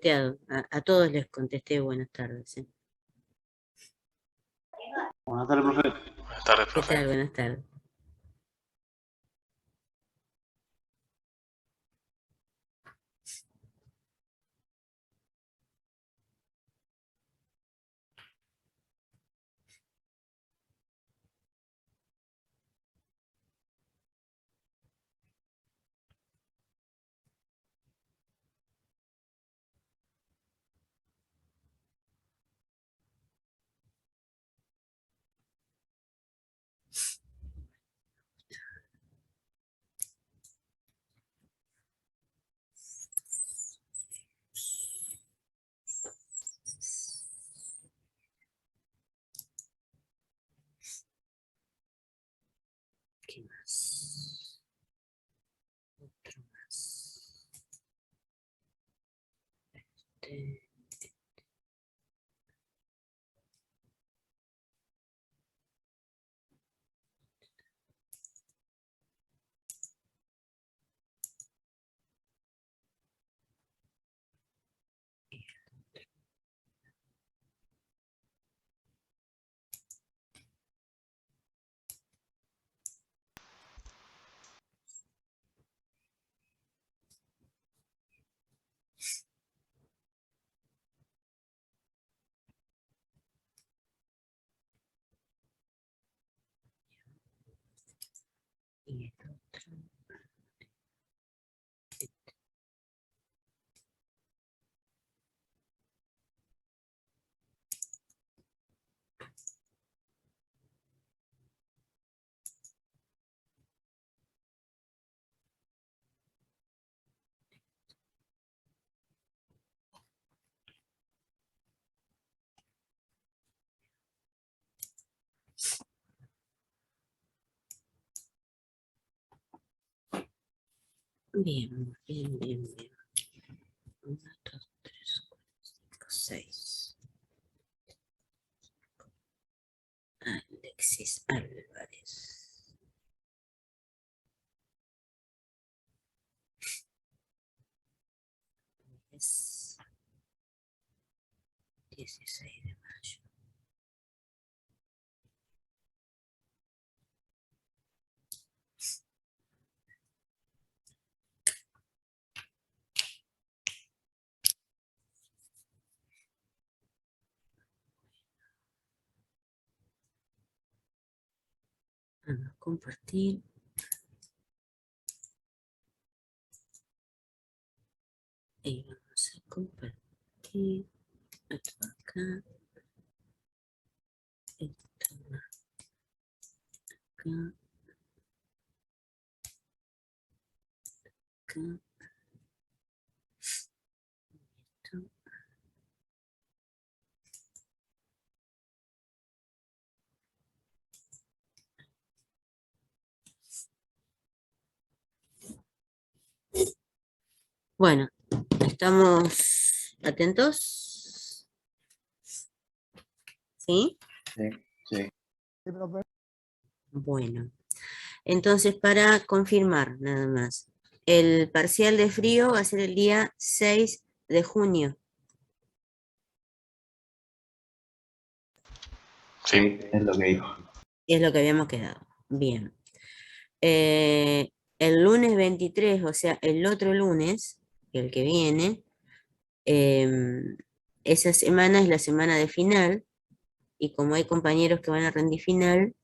contesteado. A todos les contesté buenas tardes. ¿Sí? Buenas tardes, profe. Buenas tardes, ¿Qué profe. tal? Buenas tardes. ¿Qué más? Otro más. Y el otro. Bien, bien, bien, bien. 1, 2, 3, 4, 5, 6. Alexis Álvarez. Es 16 de mayo. Vamos a compartir. Y vamos a compartir. Esto acá. Esto acá. Acá. Esto. Bueno, ¿estamos atentos? ¿Sí? Sí, sí. Bueno, entonces para confirmar nada más, el parcial de frío va a ser el día 6 de junio. Sí. Es lo que dijo. Es lo que habíamos quedado. Bien. El lunes 23, o sea, el otro lunes, el que viene, esa semana es la semana de final, y como hay compañeros que van a rendir final,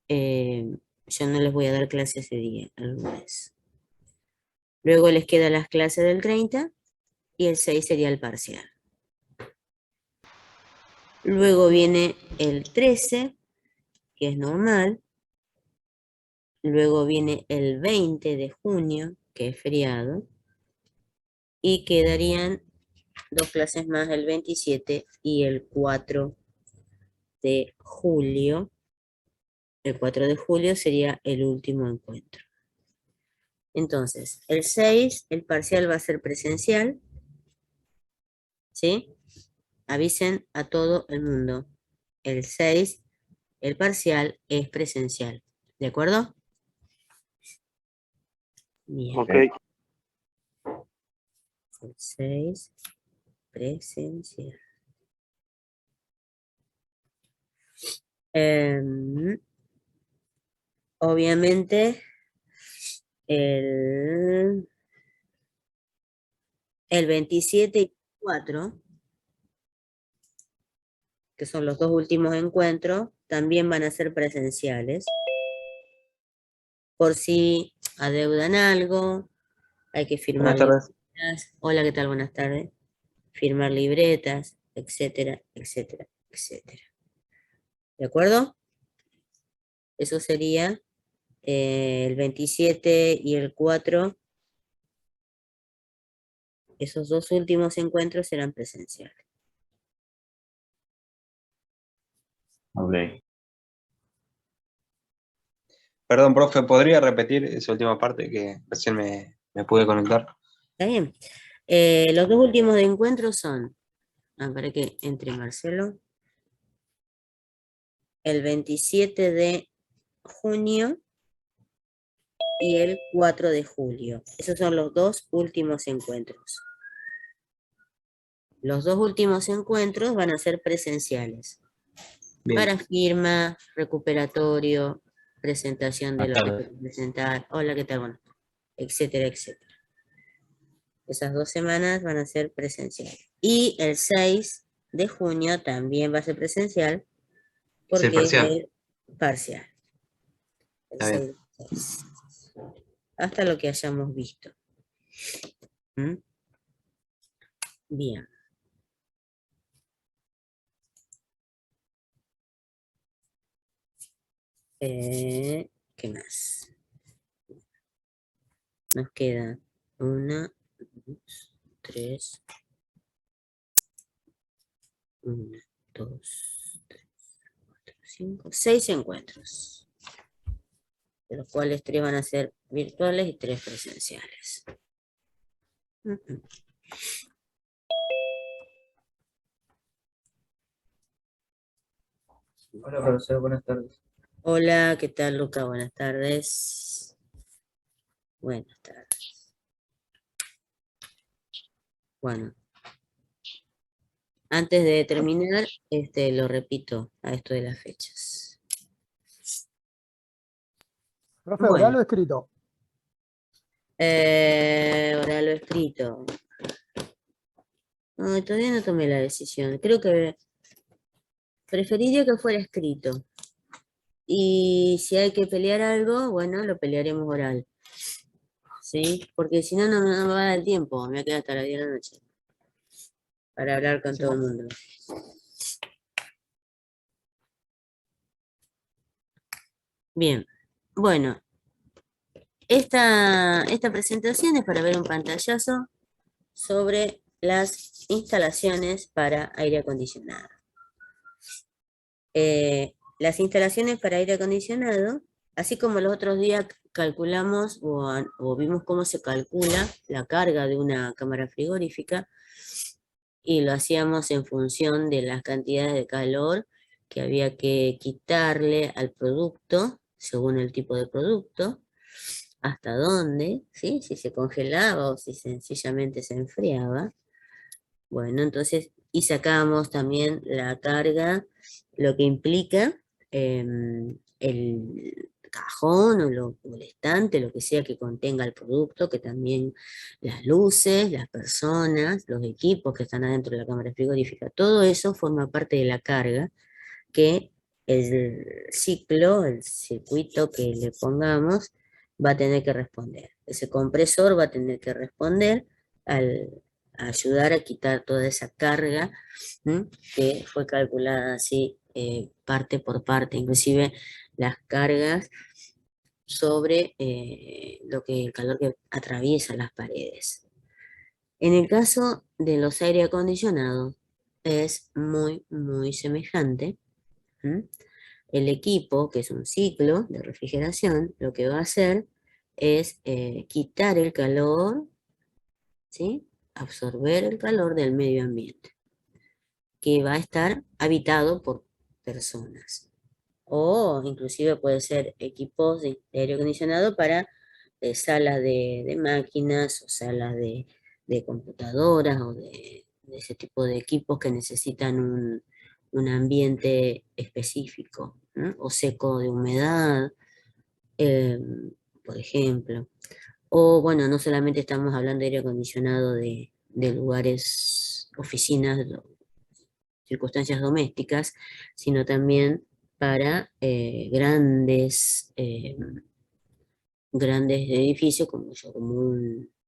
yo no les voy a dar clase ese día, el lunes. Luego les quedan las clases del 30 y el 6 sería el parcial. Luego viene el 13, que es normal. Luego viene el 20 de junio, que es feriado. Y quedarían 2 clases más, el 27 y el 4 de julio. El 4 de julio sería el último encuentro. Entonces, el 6, el parcial va a ser presencial. ¿Sí? Avisen a todo el mundo. El 6, el parcial es presencial. ¿De acuerdo? Bien. Ok. El 6 presencial. Obviamente, el 27 y 4, que son los dos últimos encuentros, también van a ser presenciales. Por si adeudan algo, hay que firmar Buenas tardes. libretas. Hola, ¿qué tal? Buenas tardes. Firmar libretas, etcétera, etcétera, etcétera. ¿De acuerdo? Eso sería el 27 y el 4. Esos dos últimos encuentros serán presenciales. Ok. Perdón, profe, ¿podría repetir esa última parte que recién me pude conectar? ¿Está bien? Los dos últimos encuentros son, para que entre Marcelo, el 27 de junio y el 4 de julio. Esos son los dos últimos encuentros. Los dos últimos encuentros van a ser presenciales. Bien. Para firma, recuperatorio, presentación de lo que Buenas hay que presentar. Hola, ¿qué tal? Bueno, etcétera, etcétera. Esas 2 semanas van a ser presenciales. Y el 6 de junio también va a ser presencial Es el porque es parcial. el parcial. El Está bien. 6. Hasta lo que hayamos visto. ¿Mm? Bien. ¿Qué más? Nos queda 1, 2, 3. 1, 2, 3, 4, 5, 6 encuentros. De los cuales 3 van a ser virtuales y 3 presenciales. Hola, profesor, buenas tardes. Hola, ¿qué tal, Luca? Buenas tardes. Buenas tardes. Bueno, antes de terminar, lo repito a esto de las fechas. Profe, Bueno. oral o escrito. Oral o escrito. No, todavía no tomé la decisión. Creo que preferiría que fuera escrito. Y si hay que pelear algo, bueno, lo pelearemos oral. ¿Sí? Porque si no, no me va a dar tiempo. Me voy a quedar hasta las 10 de la noche para hablar con todo el mundo. Bien. Bueno, esta presentación es para ver un pantallazo sobre las instalaciones para aire acondicionado. Las instalaciones para aire acondicionado, así como los otros días calculamos o vimos cómo se calcula la carga de una cámara frigorífica, y lo hacíamos en función de las cantidades de calor que había que quitarle al producto, según el tipo de producto, hasta dónde, ¿sí? Si se congelaba o si sencillamente se enfriaba. Bueno, entonces, y sacamos también la carga, lo que implica el cajón o el estante, lo que sea que contenga el producto, que también las luces, las personas, los equipos que están adentro de la cámara frigorífica, todo eso forma parte de la carga que el ciclo, el circuito que le pongamos, va a tener que responder. Ese compresor va a tener que responder a ayudar a quitar toda esa carga que fue calculada así parte por parte, inclusive las cargas sobre el calor que atraviesa las paredes. En el caso de los aire acondicionados es muy, muy semejante. El equipo, que es un ciclo de refrigeración, lo que va a hacer es quitar el calor, ¿sí? Absorber el calor del medio ambiente, que va a estar habitado por personas. O inclusive puede ser equipos de aire acondicionado para salas de máquinas o salas de computadoras o de ese tipo de equipos que necesitan un ambiente específico, ¿no? O seco de humedad, eh, por ejemplo. O bueno, no solamente estamos hablando de aire acondicionado de lugares, oficinas, circunstancias domésticas, sino también para grandes edificios como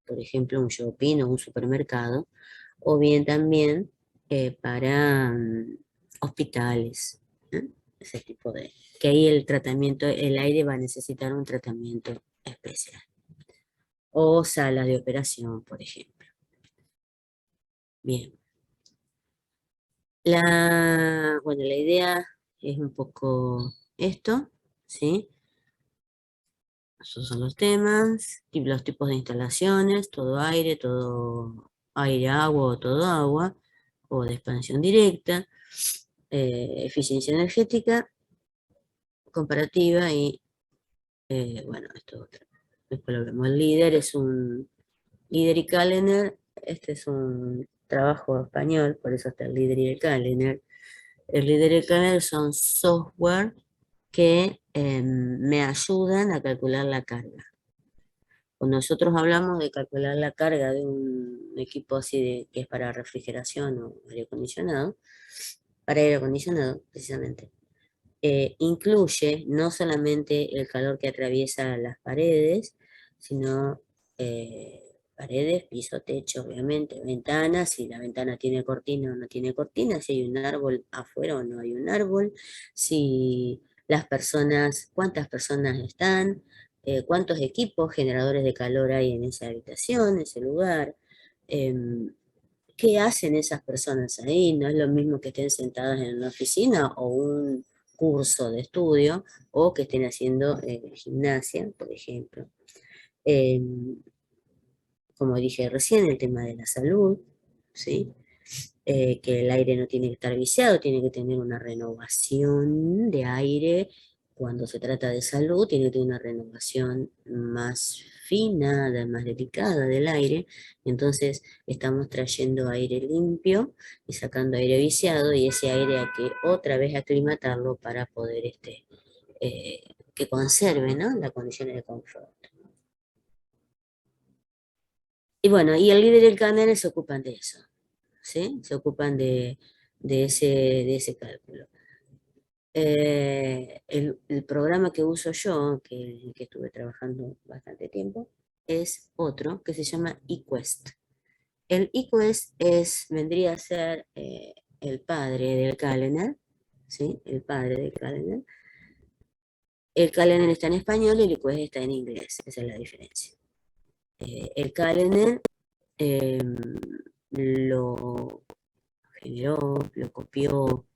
por ejemplo, un shopping o un supermercado, o bien también para hospitales, ¿no? Ese tipo que ahí el tratamiento, el aire va a necesitar un tratamiento especial. O salas de operación, por ejemplo. Bien. Bueno, la idea es un poco esto, ¿sí? Esos son los temas, y los tipos de instalaciones, todo aire, agua o todo agua, o de expansión directa, eficiencia energética, comparativa y, bueno, esto otro. Después lo vemos. El líder es un líder y calendar. Este es un trabajo español, por eso está el líder y el calendar. El líder y el calendar son software que me ayudan a calcular la carga. Cuando nosotros hablamos de calcular la carga de un equipo así que es para refrigeración o aire acondicionado, para aire acondicionado precisamente, incluye no solamente el calor que atraviesa las paredes, sino paredes, piso, techo, obviamente, ventanas, si la ventana tiene cortina o no tiene cortina, si hay un árbol afuera o no hay un árbol, si las personas, cuántas personas están, cuántos equipos generadores de calor hay en esa habitación, en ese lugar. em, ¿Qué hacen esas personas ahí? No es lo mismo que estén sentadas en una oficina o un curso de estudio o que estén haciendo gimnasia, por ejemplo. Eh, Como dije recién, el tema de la salud, ¿sí? Que el aire no tiene que estar viciado, tiene que tener una renovación de aire. Cuando se trata de salud, tiene que tener una renovación más fina, más delicada del aire. Entonces, estamos trayendo aire limpio y sacando aire viciado, y ese aire hay que otra vez aclimatarlo para poder eh, que conserve, ¿no?, las condiciones de confort. Y bueno, y el líder y el canal se ocupan de eso, ¿sí? Se ocupan de ese cálculo. El programa que uso yo, que estuve trabajando bastante tiempo, es otro que se llama eQuest. El eQuest vendría a ser el padre del calendar, ¿sí? El padre del calendar. El calendar está en español y el eQuest está en inglés, esa es la diferencia. El calendar lo generó, lo copió,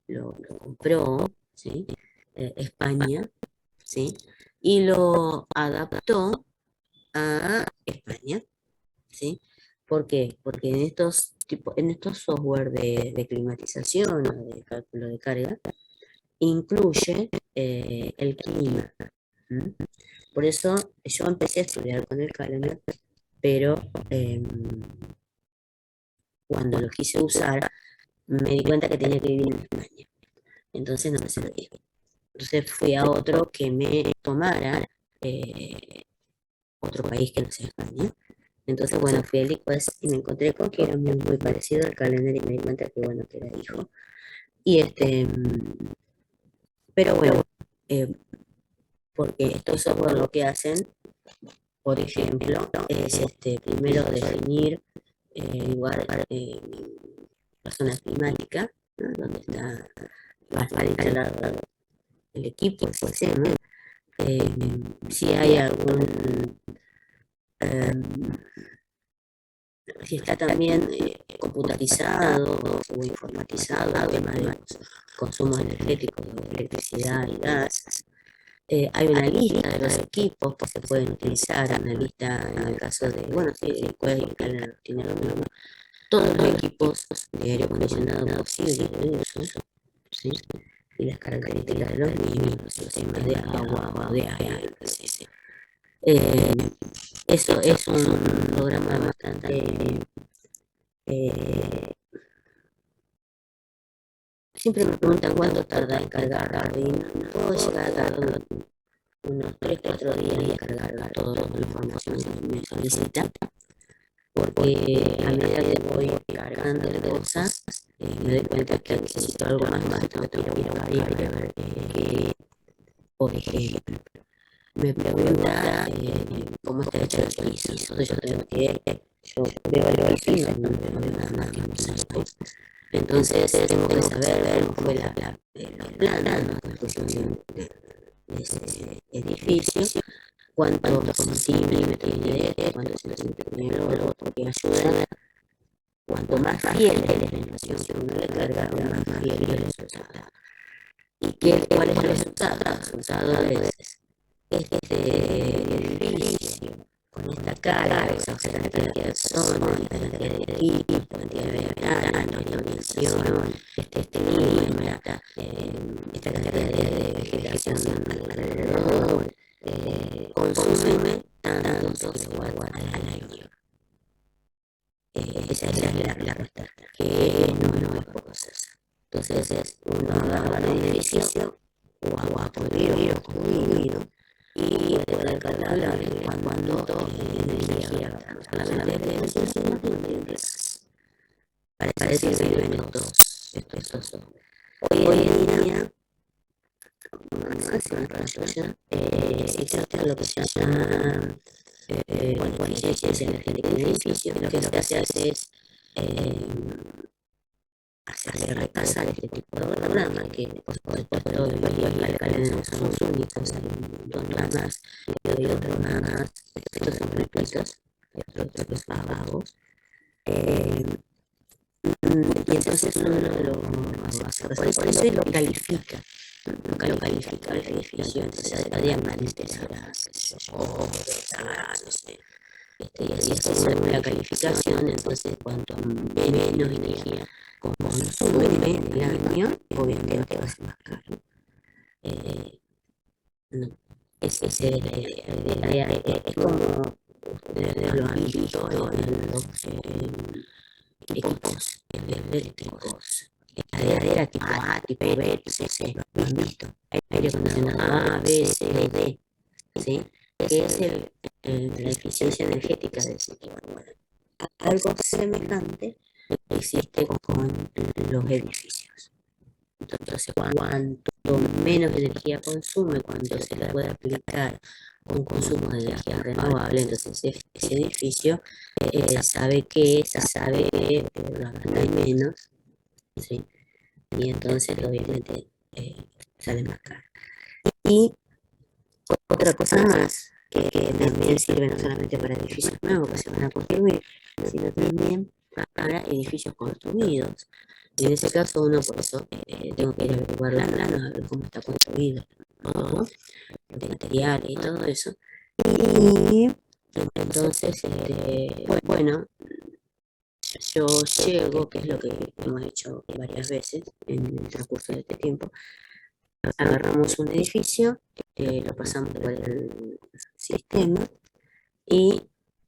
lo compró, ¿sí? España, ¿sí? Y lo adaptó a España, ¿sí? ¿Por qué? Porque en estos software de climatización o de cálculo de carga, incluye el clima. ¿M? Por eso yo empecé a estudiar con el calendar, pero cuando lo quise usar, me di cuenta que tenía que vivir en España. Entonces no me servía. Entonces fui a otro que me tomara otro país que no sea España. Entonces, bueno, fui al ICUES y me encontré con que era muy, muy parecido al calendario y me di cuenta que, bueno, que era hijo. Y pero bueno, porque estos software lo que hacen, por ejemplo, es primero definir lugar, la zona climática, ¿no?, donde va a estar instalado el equipo, el sistema. Si hay si está también computarizado o informatizado el tema de los consumos energéticos de electricidad y gas. Hay una lista de los equipos que se pueden utilizar, una lista en el caso de, bueno, sí, puede indicar, tiene lo mismo, todos los equipos de aire acondicionado posibles de uso, ¿sí? Y las características de los mismos, los sistemas de agua o de aire, ¿sí? Eso es un programa bastante siempre me preguntan cuánto tarda en cargar, y no puedo llegar a tardar unos 3-4 días en cargar toda la información que me solicita, porque a medida que voy cargando de cosas, me doy cuenta que necesito algo más, tengo que ir a variar, a ver qué, por ejemplo, me pregunta cómo está hecho el piso. Entonces yo veo el piso y no veo nada más que un piso. Entonces tengo que saber cómo fue los planos de construcción de ese edificio, cuántos centímetros tiene esto, cuántos centímetros tiene lo otro, que ayuda. Cuanto más fiel es la información que uno le carga, más fiel es el resultado. ¿Y cuál es el resultado? El resultado es este edificio con esta carga, esa cantidad de personas, esta cantidad de equipos, esta cantidad de ventanas, iluminación, este clima, esta cantidad de vegetación alrededor, consume tantos kilowatts al año. Esa es la respuesta, que no es poca cosa. Entonces uno agarra un edificio o a construido y puede calcular cuánto energía gasta. Solamente de eso para eso sirven estos dos. Hoy en día, hace un rato ya, existe lo que se llama eficiencia energética de edificios. Lo que se hace es hacerle repasar este tipo de programa, que por supuesto todos los alcaldes no son los únicos, hay un montón más, y otros más, estos son gratuitos, otros pagos. Y entonces uno lo hace, por eso lo califica. Lo califica el edificio, entonces a diamantes, no sé. Y así según la calificación, entonces cuanto menos energía consume el año, obviamente va a ser más caro. No, esa es la idea. Es como ustedes lo han visto en los equipos eléctricos. Heladera tipo A, tipo B, C, lo han visto. Aire acondicionado A, B, C, D, ¿sí? Que es la eficiencia energética de ese equipo. Bueno, algo semejante existe con los edificios. Entonces, cuanto menos energía consume, cuando se le puede aplicar un consumo de energía renovable, entonces ese edificio sabe que va a gastar menos, ¿sí? Y entonces obviamente sale más caro. Y otra cosa más, que también sirve no solamente para edificios nuevos que se van a construir, sino también para edificios construidos. En ese caso uno por eso tengo que ir a averiguar la plana, a ver cómo está construido todo, de materiales y todo eso. Y entonces, bueno, yo llego, que es lo que hemos hecho varias veces en el transcurso de este tiempo, agarramos un edificio, lo pasamos por el sistema y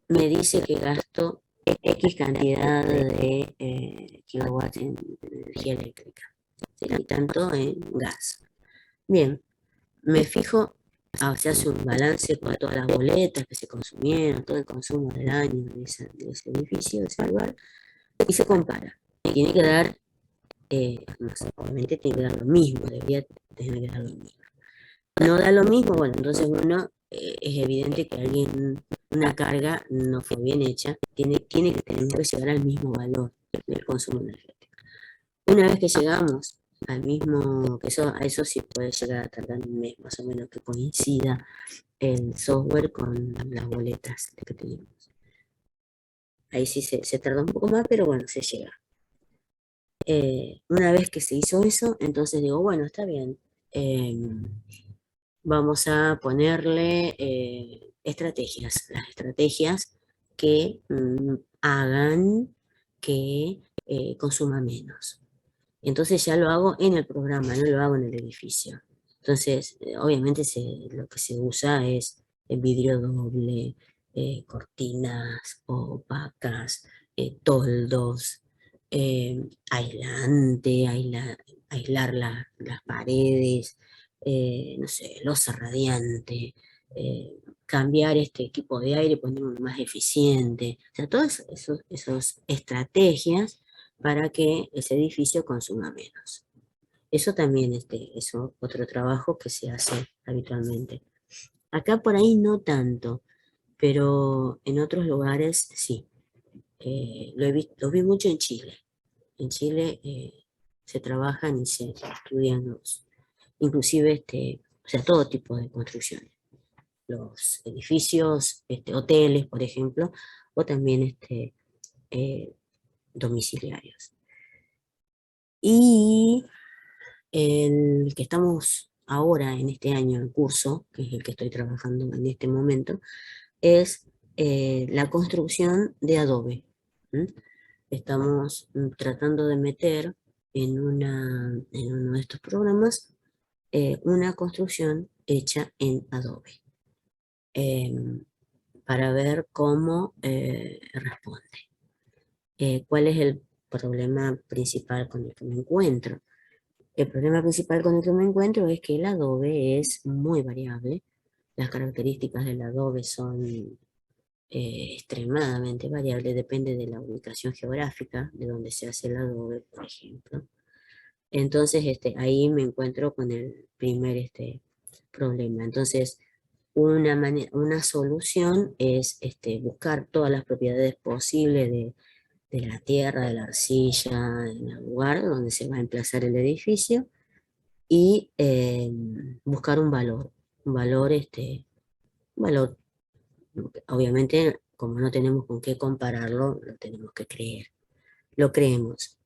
me dice que gasto X cantidad de kilowatts en energía eléctrica, y tanto en gas. Bien, me fijo, se hace un balance con todas las boletas que se consumieron, todo el consumo del año de ese edificio, de ese lugar, y se compara. Tiene que dar, obviamente tiene que dar lo mismo, debería tener que dar lo mismo. No da lo mismo, bueno, entonces uno es evidente que una carga no fue bien hecha, tiene que tener que llegar al mismo valor del consumo energético. Una vez que llegamos al mismo, que a eso sí puede llegar a tardar un mes más o menos, que coincida el software con las boletas que tenemos. Ahí sí se tarda un poco más, pero bueno, se llega. Una vez que se hizo eso, entonces digo, bueno, está bien. Vamos a ponerle estrategias, las estrategias que hagan que consuma menos. Entonces ya lo hago en el programa, no lo hago en el edificio. Entonces, obviamente lo que se usa es el vidrio doble, cortinas opacas, toldos, aislante, aislar las paredes, no sé, losa radiante, cambiar este equipo de aire, poner uno más eficiente, o sea, todas esas estrategias para que ese edificio consuma menos. Eso también es otro trabajo que se hace habitualmente. Acá por ahí no tanto, pero en otros lugares sí. Lo vi mucho en Chile. En Chile se trabajan y se estudian inclusive o sea, todo tipo de construcciones. Los edificios, hoteles, por ejemplo, o también eh, domiciliarios. Y el que estamos ahora en este año en curso, que es el que estoy trabajando en este momento, es la construcción de adobe. ¿Mm? Estamos tratando de meter en uno de estos programas una construcción hecha en adobe, para ver cómo responde. ¿Cuál es el problema principal con el que me encuentro? El problema principal con el que me encuentro es que el adobe es muy variable. Las características del adobe son extremadamente variables, depende de la ubicación geográfica de donde se hace el adobe, por ejemplo. Entonces, ahí me encuentro con el primer problema. Entonces, una solución es buscar todas las propiedades posibles de la tierra, de la arcilla, en el lugar donde se va a emplazar el edificio y buscar un valor, un valor, obviamente, como no tenemos con qué compararlo, lo tenemos que creer. Lo creemos,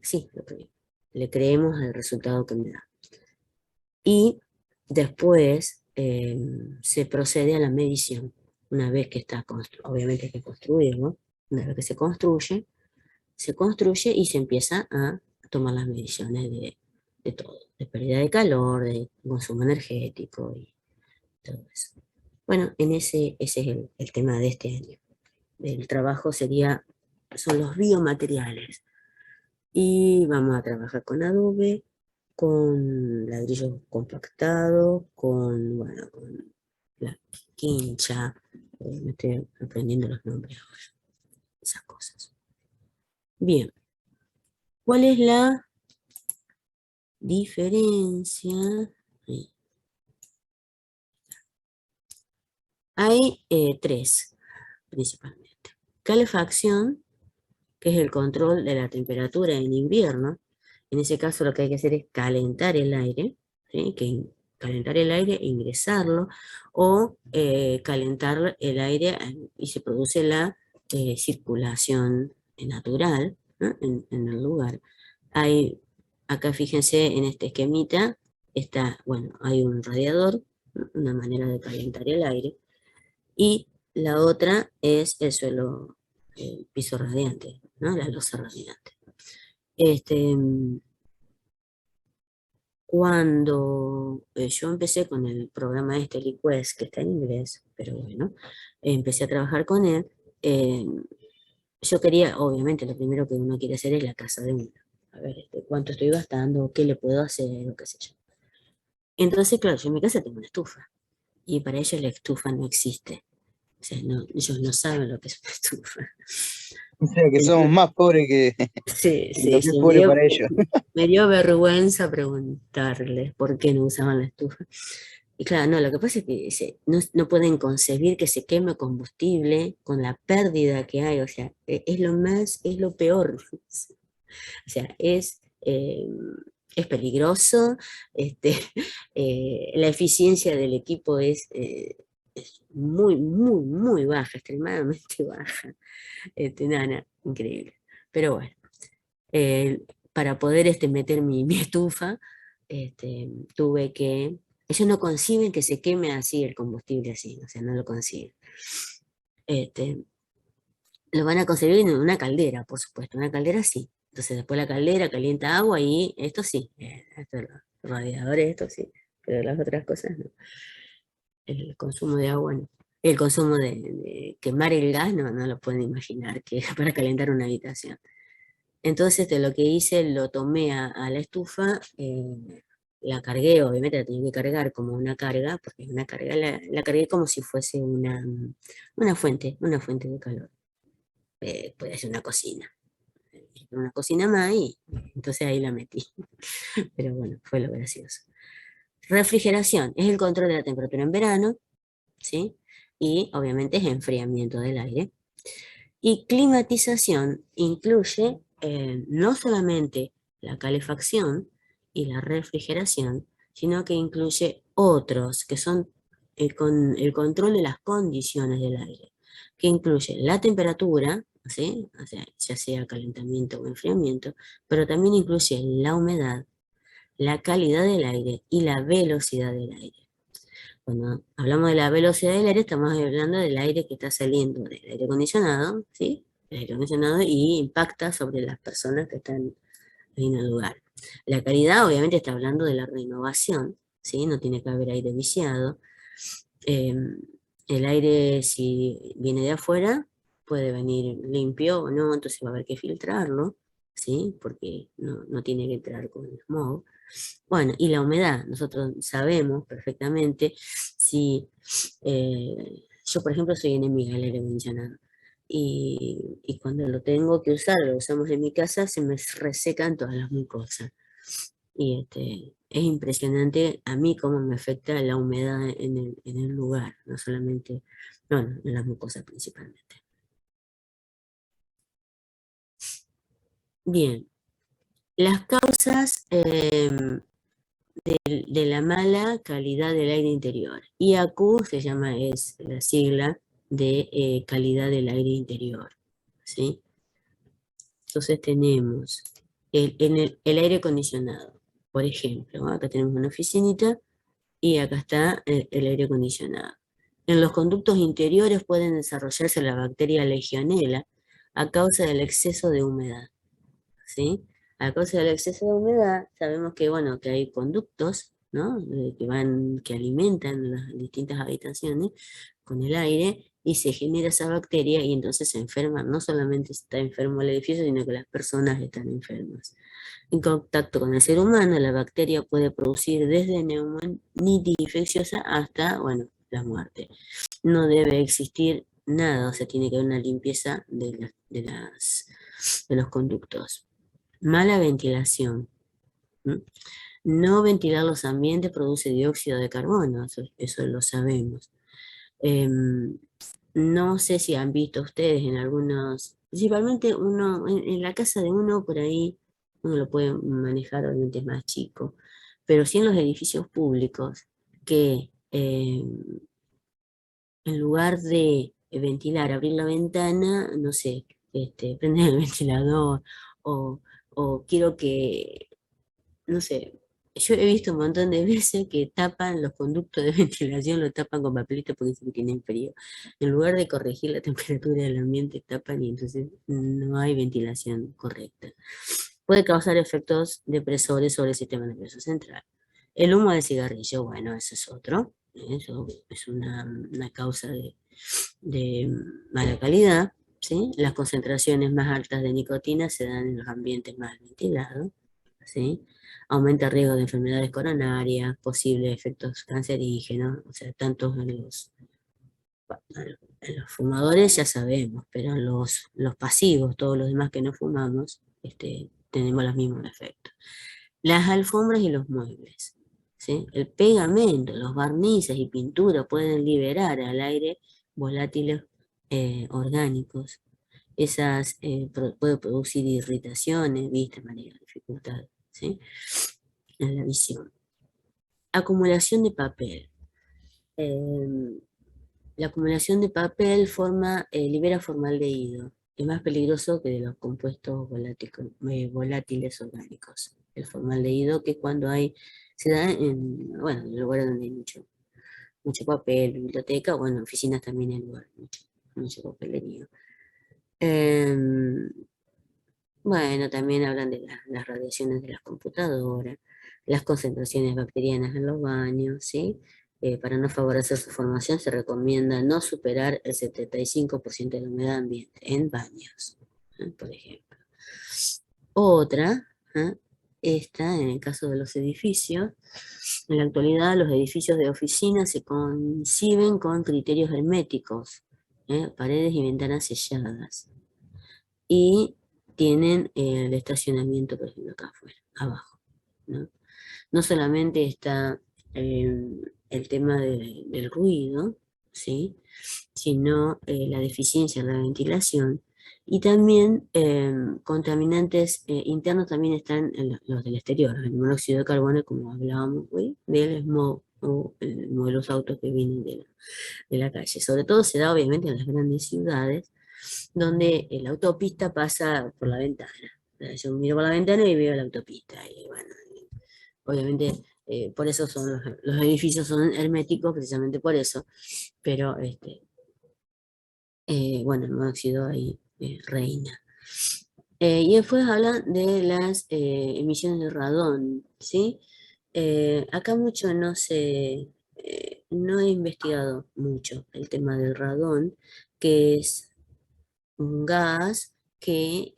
sí, lo creemos. Le creemos al resultado que me da. Y después se procede a la medición. Una vez que está construido, obviamente hay que construirlo, una vez que se construye y se empieza a tomar las mediciones de todo, de pérdida de calor, de consumo energético y todo eso. Bueno, ese es el tema de este año. El trabajo son los biomateriales. Y vamos a trabajar con adobe, con ladrillo compactado, bueno, con la quincha, me estoy aprendiendo los nombres ahora, esas cosas. Bien, ¿cuál es la diferencia? Ahí. Hay tres, principalmente. Calefacción, que es el control de la temperatura en invierno. En ese caso lo que hay que hacer es calentar el aire, ¿sí? Calentar el aire e ingresarlo, o calentar el aire y se produce la circulación natural, ¿no? En el lugar. Acá fíjense en este esquemita, bueno, hay un radiador, ¿no? Una manera de calentar el aire, y la otra es el suelo, el piso radiante, ¿no? La losa radiante. Cuando yo empecé con el programa Liquest, que está en inglés, pero bueno, empecé a trabajar con él, eh, yo quería, obviamente, lo primero que uno quiere hacer es la casa de uno. A ver, cuánto estoy gastando, qué le puedo hacer, o qué sé yo. Entonces, claro, yo en mi casa tengo una estufa, y para ellos la estufa no existe. O sea, ellos no saben lo que es una estufa. O sea que somos Entonces, más pobres que sí, lo sí, que es sí, pobre para ellos. me dio vergüenza preguntarles por qué no usaban la estufa. Y claro, no, lo que pasa es que no pueden concebir que se queme combustible con la pérdida que hay, o sea, es lo peor. O sea, es peligroso, la eficiencia del equipo es muy, muy, muy baja, extremadamente baja. Nada, increíble. Pero bueno, eh, para poder meter mi estufa, tuve que... Ellos no conciben que se queme así el combustible así, o sea, no lo conciben. Este, lo van a concebir en una caldera, por supuesto, una caldera sí. Entonces después la caldera calienta agua y esto sí, los radiadores, esto sí, pero las otras cosas no. El consumo de agua no. El consumo de quemar el gas no lo pueden imaginar, que es para calentar una habitación. Entonces lo que hice, lo tomé a la estufa, la cargué, obviamente la tenía que cargar como una carga, porque es una carga, la cargué como si fuese una fuente de calor. Puede ser una cocina más y entonces ahí la metí. Pero bueno, fue lo gracioso. Refrigeración es el control de la temperatura en verano, ¿sí? Y obviamente es enfriamiento del aire. Y climatización incluye no solamente la calefacción y la refrigeración, sino que incluye otros, que son con el control de las condiciones del aire, que incluye la temperatura, ¿sí? O sea, ya sea calentamiento o enfriamiento, pero también incluye la humedad, la calidad del aire y la velocidad del aire. Cuando hablamos de la velocidad del aire, estamos hablando del aire que está saliendo del aire acondicionado, ¿sí? El aire acondicionado y impacta sobre las personas que están ahí en el lugar. La calidad, obviamente, está hablando de la renovación, ¿sí? No tiene que haber aire viciado. Eh, el aire, si viene de afuera, puede venir limpio o no, entonces va a haber que filtrarlo, ¿sí? Porque no tiene que entrar con smog. Bueno, y la humedad, nosotros sabemos perfectamente si yo, por ejemplo, soy enemiga del aire acondicionado. Y cuando lo tengo que usar, lo usamos en mi casa, se me resecan todas las mucosas. Y es impresionante a mí cómo me afecta la humedad en el lugar, no solamente, no, en las mucosas principalmente. Bien, las causas de la mala calidad del aire interior. IAQ se llama, es la sigla de calidad del aire interior, ¿sí? Entonces tenemos el aire acondicionado, por ejemplo, ¿no? Acá tenemos una oficinita y acá está el aire acondicionado. En los conductos interiores pueden desarrollarse la bacteria Legionella a causa del exceso de humedad, ¿sí? A causa del exceso de humedad, sabemos que, bueno, que hay conductos, ¿no? Que alimentan las distintas habitaciones con el aire y se genera esa bacteria y entonces se enferman. No solamente está enfermo el edificio, sino que las personas están enfermas. En contacto con el ser humano, la bacteria puede producir desde neumonitis infecciosa hasta, bueno, la muerte. No debe existir nada, o sea, tiene que haber una limpieza de los conductos. Mala ventilación. ¿M? No ventilar los ambientes produce dióxido de carbono, eso lo sabemos. No sé si han visto ustedes en algunos, principalmente uno, en la casa de uno por ahí, uno lo puede manejar, obviamente es más chico, pero sí en los edificios públicos, que en lugar de ventilar, abrir la ventana, no sé, prender el ventilador, o, o quiero que, no sé, yo he visto un montón de veces que tapan los conductos de ventilación, lo tapan con papelito porque dicen que tienen frío. En lugar de corregir la temperatura del ambiente, tapan y entonces no hay ventilación correcta. Puede causar efectos depresores sobre el sistema nervioso central. El humo del cigarrillo, bueno, eso es otro. Eso es una causa de mala calidad, ¿sí? Las concentraciones más altas de nicotina se dan en los ambientes más ventilados, ¿sí? Aumenta el riesgo de enfermedades coronarias, posibles efectos cancerígenos, o sea, tanto en los fumadores ya sabemos, pero en los pasivos, todos los demás que no fumamos, tenemos los mismos efectos. Las alfombras y los muebles, ¿sí? El pegamento, los barnices y pintura pueden liberar al aire volátiles orgánicos. Puede producir irritaciones, vista, mareo, dificultad, ¿sí? En la visión. Acumulación de papel. La acumulación de papel libera formaldehído. Es más peligroso que de los compuestos volátiles orgánicos. El formaldehído, que es cuando se da bueno, en lugares donde hay mucho papel, biblioteca, bueno, oficinas también hay lugar, mucho papelería. Bueno, también hablan de las radiaciones de las computadoras, las concentraciones bacterianas en los baños, ¿sí? Para no favorecer su formación se recomienda no superar el 75% de la humedad ambiente en baños, por ejemplo. Otra, ¿ah? Esta, en el caso de los edificios, en la actualidad los edificios de oficina se conciben con criterios herméticos, paredes y ventanas selladas. Y tienen el estacionamiento, por ejemplo, acá afuera, abajo, ¿no? No solamente está el tema del ruido, ¿sí? Sino la deficiencia de la ventilación. Y también contaminantes internos también están en los del exterior, el monóxido de carbono, como hablábamos hoy, del smog o de los autos que vienen de la calle. Sobre todo se da obviamente en las grandes ciudades, donde la autopista pasa por la ventana. O sea, yo miro por la ventana y veo la autopista. Y bueno, obviamente por eso son los edificios son herméticos, precisamente por eso. Pero bueno, el monóxido ahí reina. Y después hablan de las emisiones de radón, ¿sí? Acá mucho no he investigado mucho el tema del radón, que es un gas que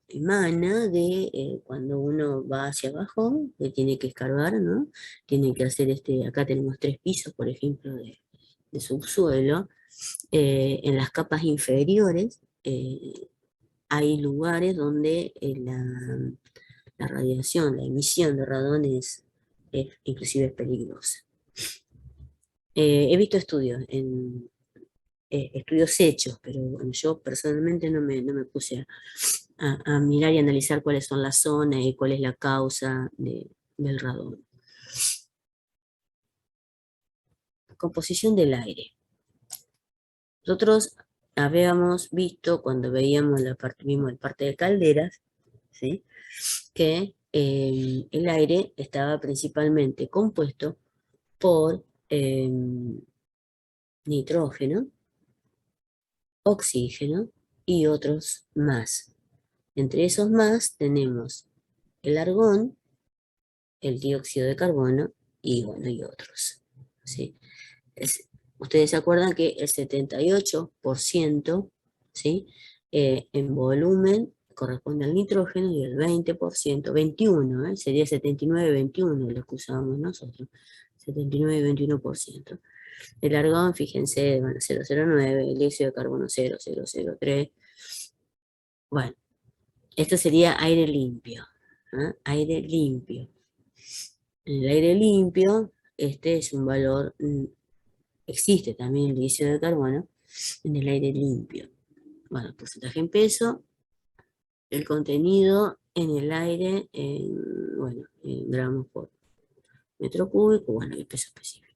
emana de cuando uno va hacia abajo, que tiene que escarbar, ¿no? Tiene que hacer acá tenemos 3 pisos, por ejemplo, de subsuelo. En las capas inferiores hay lugares donde la radiación, la emisión de radón inclusive es peligrosa. He visto estudios hechos, pero bueno, yo personalmente no me puse a mirar y analizar cuáles son las zonas y cuál es la causa del radón. Composición del aire. Nosotros habíamos visto cuando vimos el parte de calderas, ¿sí? Que el aire estaba principalmente compuesto por nitrógeno, oxígeno y otros más. Entre esos más tenemos el argón, el dióxido de carbono y, bueno, y otros, ¿sí? Ustedes se acuerdan que el 78%, ¿sí? En volumen corresponde al nitrógeno y el 20%, 21, sería 79-21 lo que usábamos nosotros, 79-21%. El argón, fíjense, bueno, 0,09, el dióxido de carbono 0,003. Bueno, esto sería aire limpio, aire limpio. En el aire limpio, este es un valor, existe también el dióxido de carbono en el aire limpio. Bueno, porcentaje en peso, el contenido en el aire en gramos por metro cúbico, bueno, el peso específico.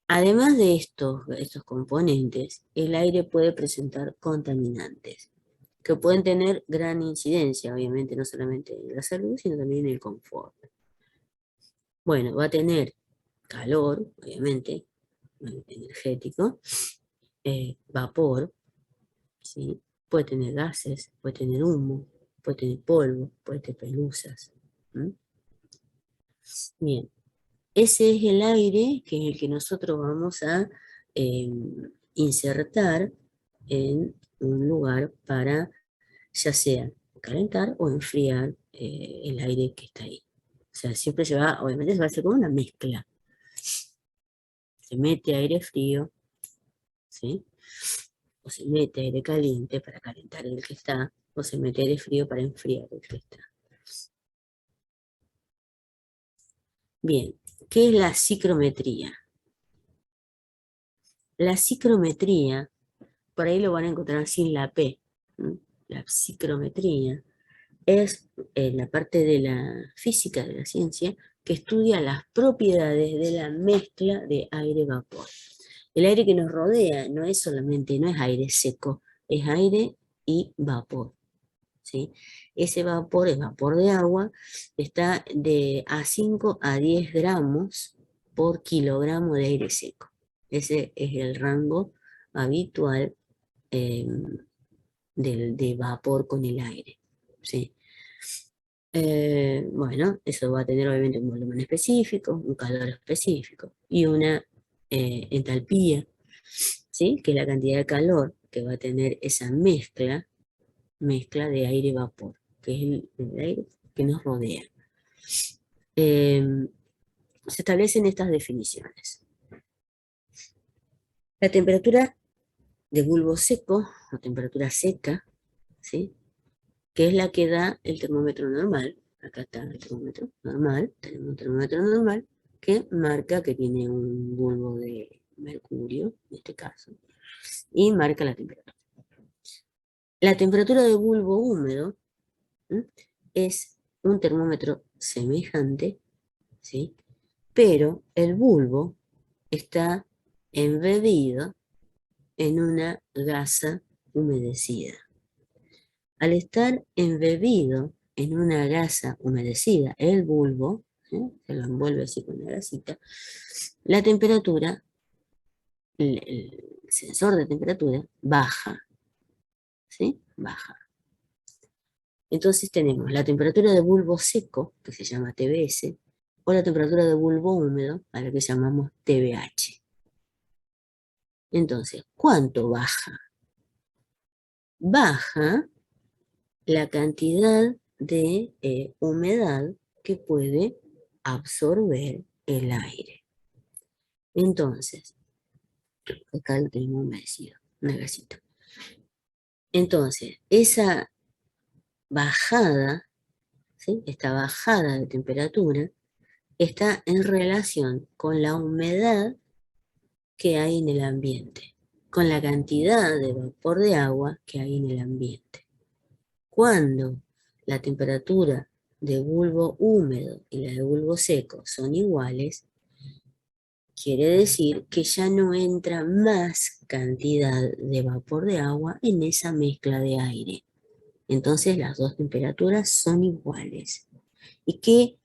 Además de estos componentes, el aire puede presentar contaminantes que pueden tener gran incidencia, obviamente, no solamente en la salud, sino también en el confort. Bueno, va a tener calor, obviamente, energético, vapor, ¿sí? Puede tener gases, puede tener humo, puede tener polvo, puede tener pelusas. Bien, ese es el aire que es el que nosotros vamos a insertar en un lugar para ya sea calentar o enfriar el aire que está ahí. O sea, siempre obviamente se va a hacer como una mezcla. Se mete aire frío, ¿sí? O se mete aire caliente para calentar el que está, o se mete aire frío para enfriar el que está. Bien, ¿qué es la psicometría? La psicometría, por ahí lo van a encontrar sin la P. La psicometría es la parte de la física de la ciencia que estudia las propiedades de la mezcla de aire-vapor. El aire que nos rodea no es aire seco, es aire y vapor, ¿sí? Ese vapor es vapor de agua, está de a 5 a 10 gramos por kilogramo de aire seco. Ese es el rango habitual de vapor con el aire, ¿sí? Bueno, eso va a tener obviamente un volumen específico, un calor específico y una entalpía, ¿sí? Que es la cantidad de calor que va a tener esa mezcla de aire y vapor. que es el aire que nos rodea. Se establecen estas definiciones. La temperatura de bulbo seco, o temperatura seca, ¿sí? Que es la que da el termómetro normal. Acá está el termómetro normal, tenemos un termómetro normal que marca que tiene un bulbo de mercurio, en este caso, y marca la temperatura. La temperatura de bulbo húmedo, ¿sí? Es un termómetro semejante, ¿sí? Pero el bulbo está embebido en una gasa humedecida. Al estar embebido en una gasa humedecida, el bulbo, ¿sí? Se lo envuelve así con la gasita, la temperatura, el sensor de temperatura baja, ¿sí? Baja. Entonces tenemos la temperatura de bulbo seco, que se llama TBS, o la temperatura de bulbo húmedo, a la que llamamos TBH. Entonces, ¿cuánto baja? Baja la cantidad de humedad que puede absorber el aire. Entonces, acá lo tenemos humedecido, una gasita. Entonces, esa bajada, ¿sí? Esta bajada de temperatura está en relación con la humedad que hay en el ambiente, con la cantidad de vapor de agua que hay en el ambiente. Cuando la temperatura de bulbo húmedo y la de bulbo seco son iguales, quiere decir que ya no entra más cantidad de vapor de agua en esa mezcla de aire. Entonces las dos temperaturas son iguales. ¿Y que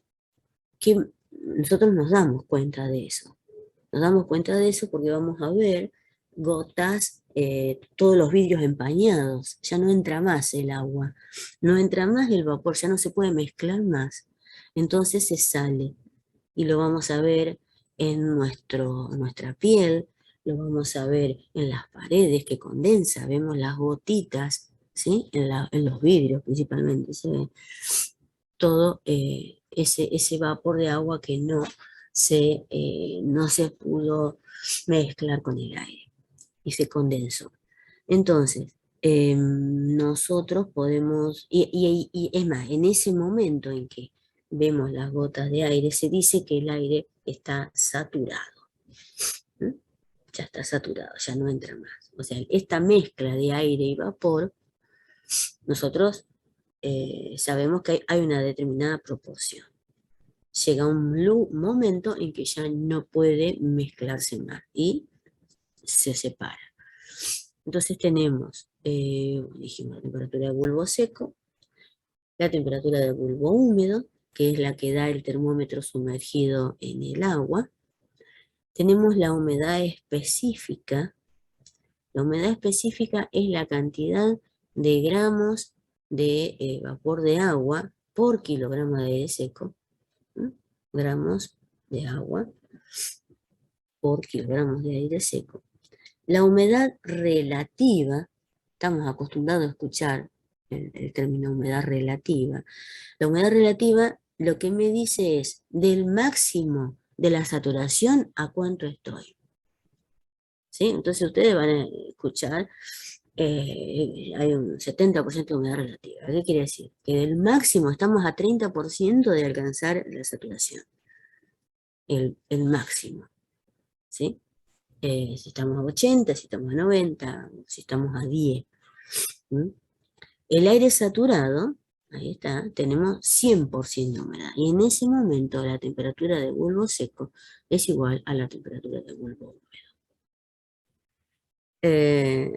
nosotros nos damos cuenta de eso? Nos damos cuenta de eso porque vamos a ver gotas, todos los vidrios empañados, ya no entra más el agua, no entra más el vapor, ya no se puede mezclar más. Entonces se sale y lo vamos a ver en nuestra piel, lo vamos a ver en las paredes que condensa, vemos las gotitas, ¿sí? En los vidrios principalmente, se ve todo ese vapor de agua que no se pudo mezclar con el aire y se condensó. Entonces, nosotros podemos, y es más, en ese momento en que vemos las gotas de aire, se dice que el aire está saturado. ¿Mm? Ya está saturado, ya no entra más. O sea, esta mezcla de aire y vapor, nosotros sabemos que hay una determinada proporción. Llega un momento en que ya no puede mezclarse más y se separa. Entonces tenemos, dijimos, la temperatura de bulbo seco, la temperatura de bulbo húmedo, que es la que da el termómetro sumergido en el agua. Tenemos la humedad específica. La humedad específica es la cantidad de gramos de vapor de agua por kilogramo de aire seco. Gramos de agua por kilogramos de aire seco. La humedad relativa, estamos acostumbrados a escuchar el término humedad relativa. La humedad relativa lo que me dice es del máximo de la saturación a cuánto estoy. ¿Sí? Entonces ustedes van a escuchar, hay un 70% de humedad relativa. ¿Qué quiere decir? Que del máximo estamos a 30% de alcanzar la saturación. El máximo. ¿Sí? Si estamos a 80, si estamos a 90, si estamos a 10. ¿Mm? El aire saturado, ahí está, tenemos 100% de humedad. Y en ese momento la temperatura de bulbo seco es igual a la temperatura de bulbo húmedo.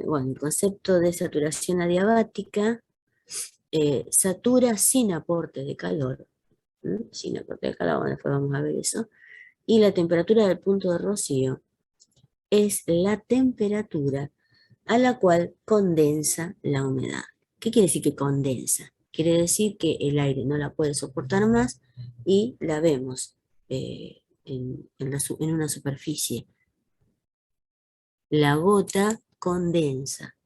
Bueno, el concepto de saturación adiabática, satura sin aporte de calor. Sin aporte de calor, bueno, después vamos a ver eso. Y la temperatura del punto de rocío es la temperatura a la cual condensa la humedad. ¿Qué quiere decir que condensa? Quiere decir que el aire no la puede soportar más y la vemos en una superficie. La gota condensa,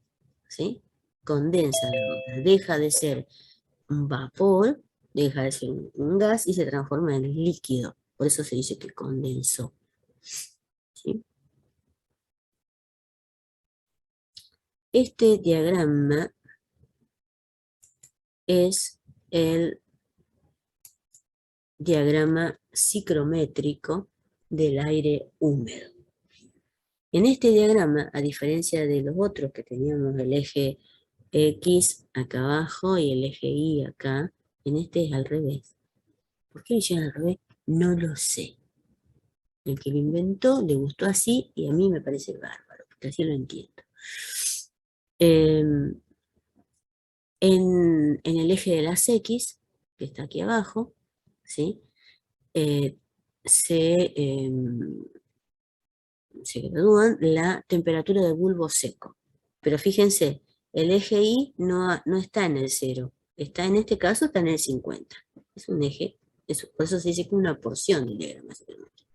¿sí? Condensa la gota, deja de ser un vapor, deja de ser un gas y se transforma en líquido. Por eso se dice que condensó. ¿Sí? Este diagrama es el diagrama ciclométrico del aire húmedo. En este diagrama, a diferencia de los otros que teníamos el eje X acá abajo y el eje Y acá, en este es al revés. ¿Por qué lo hicieron al revés? No lo sé. El que lo inventó le gustó así y a mí me parece bárbaro, porque así lo entiendo. En el eje de las X, que está aquí abajo, ¿sí? Se gradúan la temperatura del bulbo seco. Pero fíjense, el eje Y no está en el 0, está en este caso está en el 50. Es un eje, por eso se dice que es una porción del diagrama ciclométrico.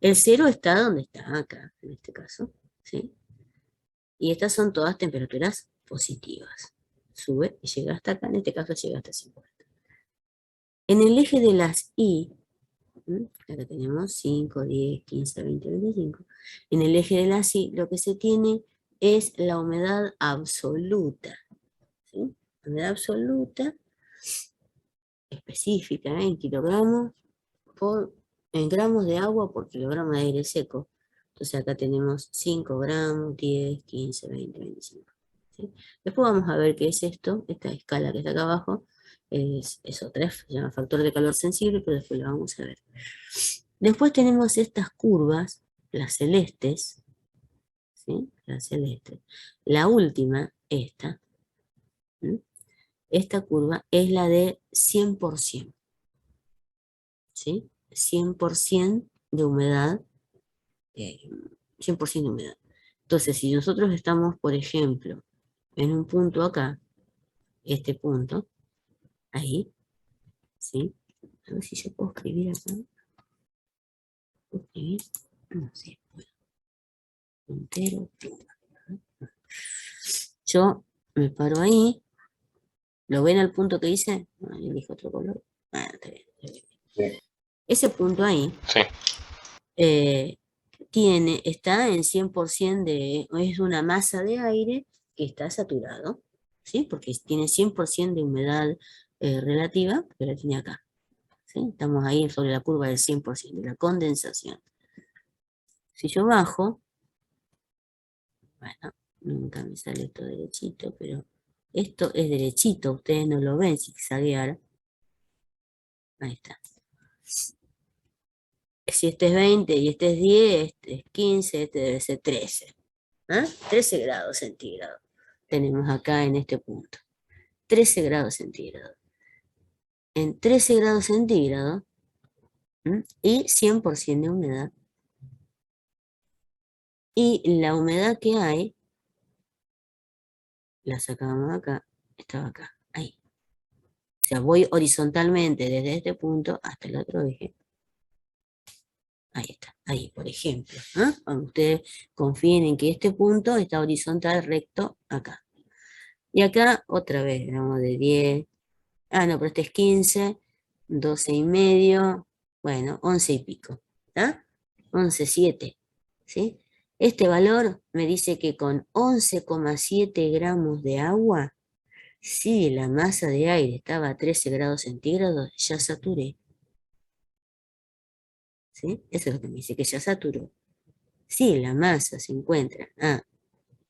El 0 está donde está acá, en este caso, ¿sí? Y estas son todas temperaturas positivas. Sube y llega hasta acá, en este caso llega hasta 50. En el eje de las Y, acá tenemos 5, 10, 15, 20, 25. En el eje de las Y lo que se tiene es la humedad absoluta. ¿Sí? Humedad absoluta específica en kilogramos en gramos de agua por kilogramo de aire seco. Entonces acá tenemos 5 gramos, 10, 15, 20, 25. ¿Sí? Después vamos a ver qué es esto, esta escala que está acá abajo, es otra, se llama factor de calor sensible, pero después lo vamos a ver. Después tenemos estas curvas, las celestes, ¿sí? Las celestes. La última, esta, ¿sí? Esta curva es la de 100%, ¿sí? 100% de humedad, 100% de humedad. Entonces, si nosotros estamos, por ejemplo, en un punto acá, este punto, ahí, ¿sí? A ver si yo puedo escribir acá. ¿Puedo escribir? No sé, bueno. Puntero, yo me paro ahí. ¿Lo ven al punto que hice? Ah, yo elijo otro color. Ah, está bien, está bien. Sí. Ese punto ahí Sí. está en 100% es una masa de aire que está saturado, ¿sí? Porque tiene 100% de humedad relativa, que la tiene acá. ¿Sí? Estamos ahí sobre la curva del 100%, de la condensación. Si yo bajo, bueno, nunca me sale esto derechito, pero esto es derechito, ustedes no lo ven zigzaguear. Ahí está. Si este es 20 y este es 10, este es 15, este debe ser 13. 13 grados centígrados tenemos acá en este punto. 13 grados centígrados. En 13 grados centígrados y 100% de humedad. Y la humedad que hay, la sacamos acá, estaba acá, ahí. O sea, voy horizontalmente desde este punto hasta el otro eje. Ahí está, ahí, por ejemplo. Cuando ustedes confíen en que este punto está horizontal recto acá. Y acá, otra vez, vamos de 10. Ah, no, pero este es 15, 12 y medio, bueno, 11 y pico. ¿Está? 11,7. ¿Sí? Este valor me dice que con 11,7 gramos de agua, si la masa de aire estaba a 13 grados centígrados, ya saturé. ¿Sí? Eso es lo que me dice, que ya saturó. Si la masa se encuentra a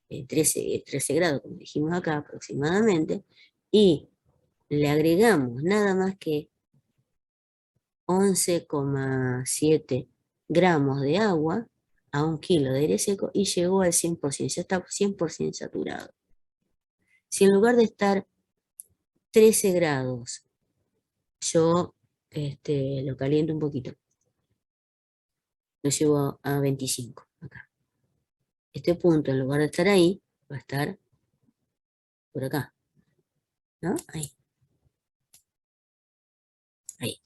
13 grados, como dijimos acá aproximadamente, y le agregamos nada más que 11,7 gramos de agua a 1 kilo de aire seco y llegó al 100%, ya está 100% saturado. Si en lugar de estar 13 grados, yo lo caliento un poquito, lo llevo a 25 acá. Este punto, en lugar de estar ahí, va a estar por acá, ¿no? Ahí. Ahí.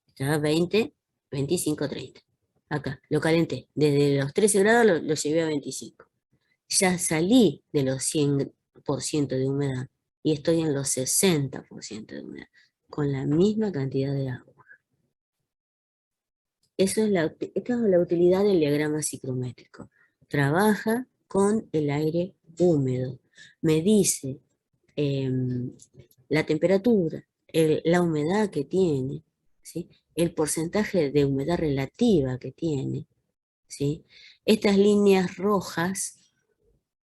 Está 20, 25, 30. Acá, lo calenté. Desde los 13 grados lo llevé a 25. Ya salí de los 100% de humedad. y estoy en los 60% de humedad, con la misma cantidad de agua. Esta es la utilidad del diagrama ciclométrico. Trabaja con el aire húmedo. Me dice la temperatura, la humedad que tiene, ¿sí? El porcentaje de humedad relativa que tiene, ¿sí? Estas líneas rojas,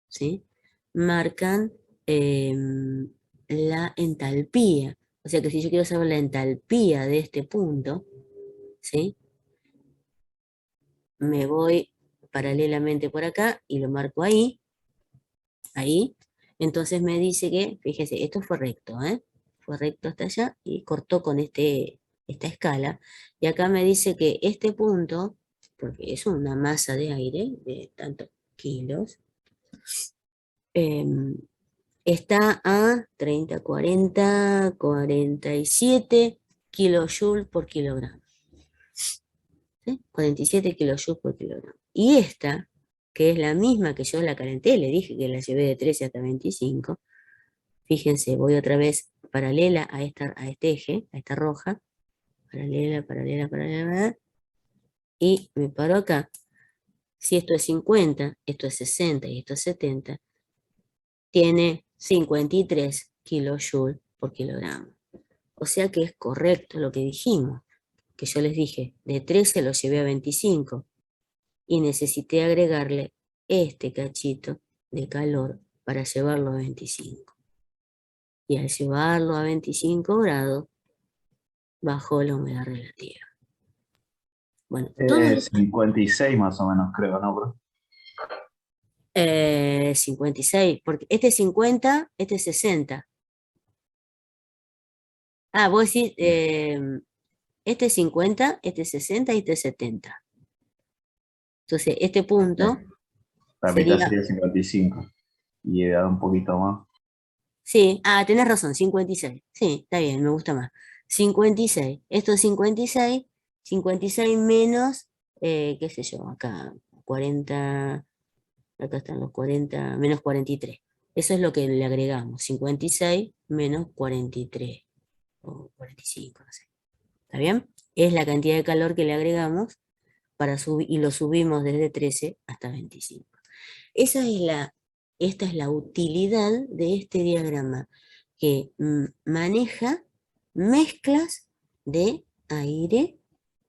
¿sí? Marcan la entalpía. O sea que si yo quiero saber la entalpía de este punto, ¿sí? Me voy paralelamente por acá y lo marco ahí, ahí. Entonces me dice que, fíjese, esto fue recto, ¿eh? Fue recto hasta allá y cortó con esta escala. Y acá me dice que este punto, porque es una masa de aire de tantos kilos, está a 30, 40, 47 kilojoules por kilogramo. ¿Sí? 47 kilojoules por kilogramo. Y esta, que es la misma que yo la calenté, le dije que la llevé de 13 hasta 25, fíjense, voy otra vez paralela a este eje, a esta roja, paralela, paralela, paralela, y me paro acá. Si esto es 50, esto es 60 y esto es 70, tiene 53 kilojoules por kilogramo. O sea que es correcto lo que dijimos, que yo les dije, de 13 lo llevé a 25 y necesité agregarle este cachito de calor para llevarlo a 25. Y al llevarlo a 25 grados, bajó la humedad relativa. Bueno, todo 56 más o menos, creo, ¿no, bro? 56, porque este es 50, este es 60. Ah, vos decís, este es 50, este es 60 y este es 70. Entonces, este punto La mitad sería, sería 55. Y he dado un poquito más. sí, tenés razón, 56. Sí, está bien, me gusta más. 56, esto es 56, 56 menos, qué sé yo, acá 40, acá están los 40, menos 43. Eso es lo que le agregamos, 56 menos 43, o 45, no sé. ¿Está bien? Es la cantidad de calor que le agregamos para subir, y lo subimos desde 13 hasta 25. Esta es la utilidad de este diagrama, que maneja mezclas de aire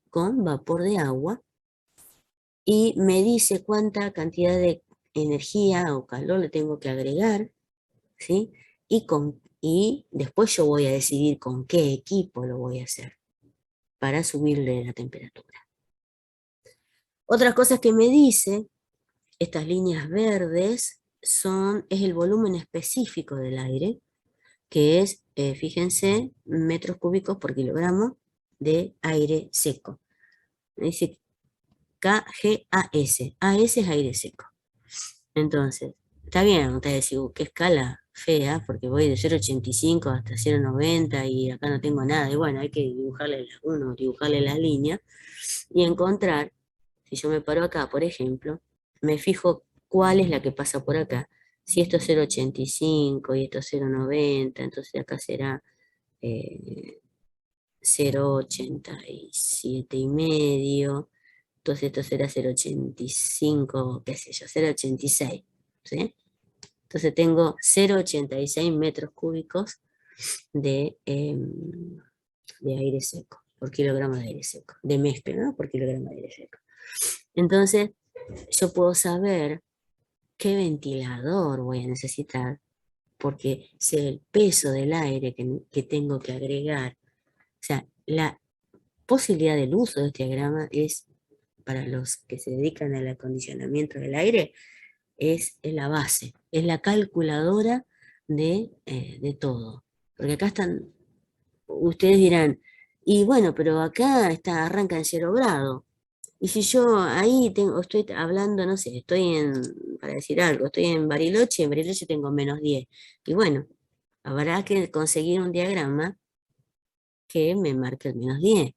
con vapor de agua y me dice cuánta cantidad de energía o calor le tengo que agregar, ¿sí? Y después yo voy a decidir con qué equipo lo voy a hacer para subirle la temperatura. Otras cosas que me dice, estas líneas verdes, es el volumen específico del aire, que es, fíjense, metros cúbicos por kilogramo de aire seco. Dice KGAS. AS es aire seco. Entonces, está bien, ustedes dicen, qué escala fea, porque voy de 0,85 hasta 0,90 y acá no tengo nada. Y bueno, hay que dibujarle la línea y encontrar, si yo me paro acá, por ejemplo, me fijo cuál es la que pasa por acá. Si esto es 0,85 y esto es 0,90, entonces acá será 0,87 y medio. Entonces esto será 0,85, qué sé yo, 0,86, ¿sí? Entonces tengo 0,86 metros cúbicos de aire seco, por kilogramo de aire seco, de mezcla, ¿no? Por kilogramo de aire seco. Entonces, yo puedo saber qué ventilador voy a necesitar, porque sé el peso del aire que tengo que agregar. O sea, la posibilidad del uso de este diagrama es, para los que se dedican al acondicionamiento del aire, es la base, es la calculadora de todo. Porque acá están, ustedes dirán, y bueno, pero acá arranca en 0 grado. Y si yo ahí estoy hablando, no sé, para decir algo, estoy en Bariloche tengo -10. Y bueno, habrá que conseguir un diagrama que me marque el -10.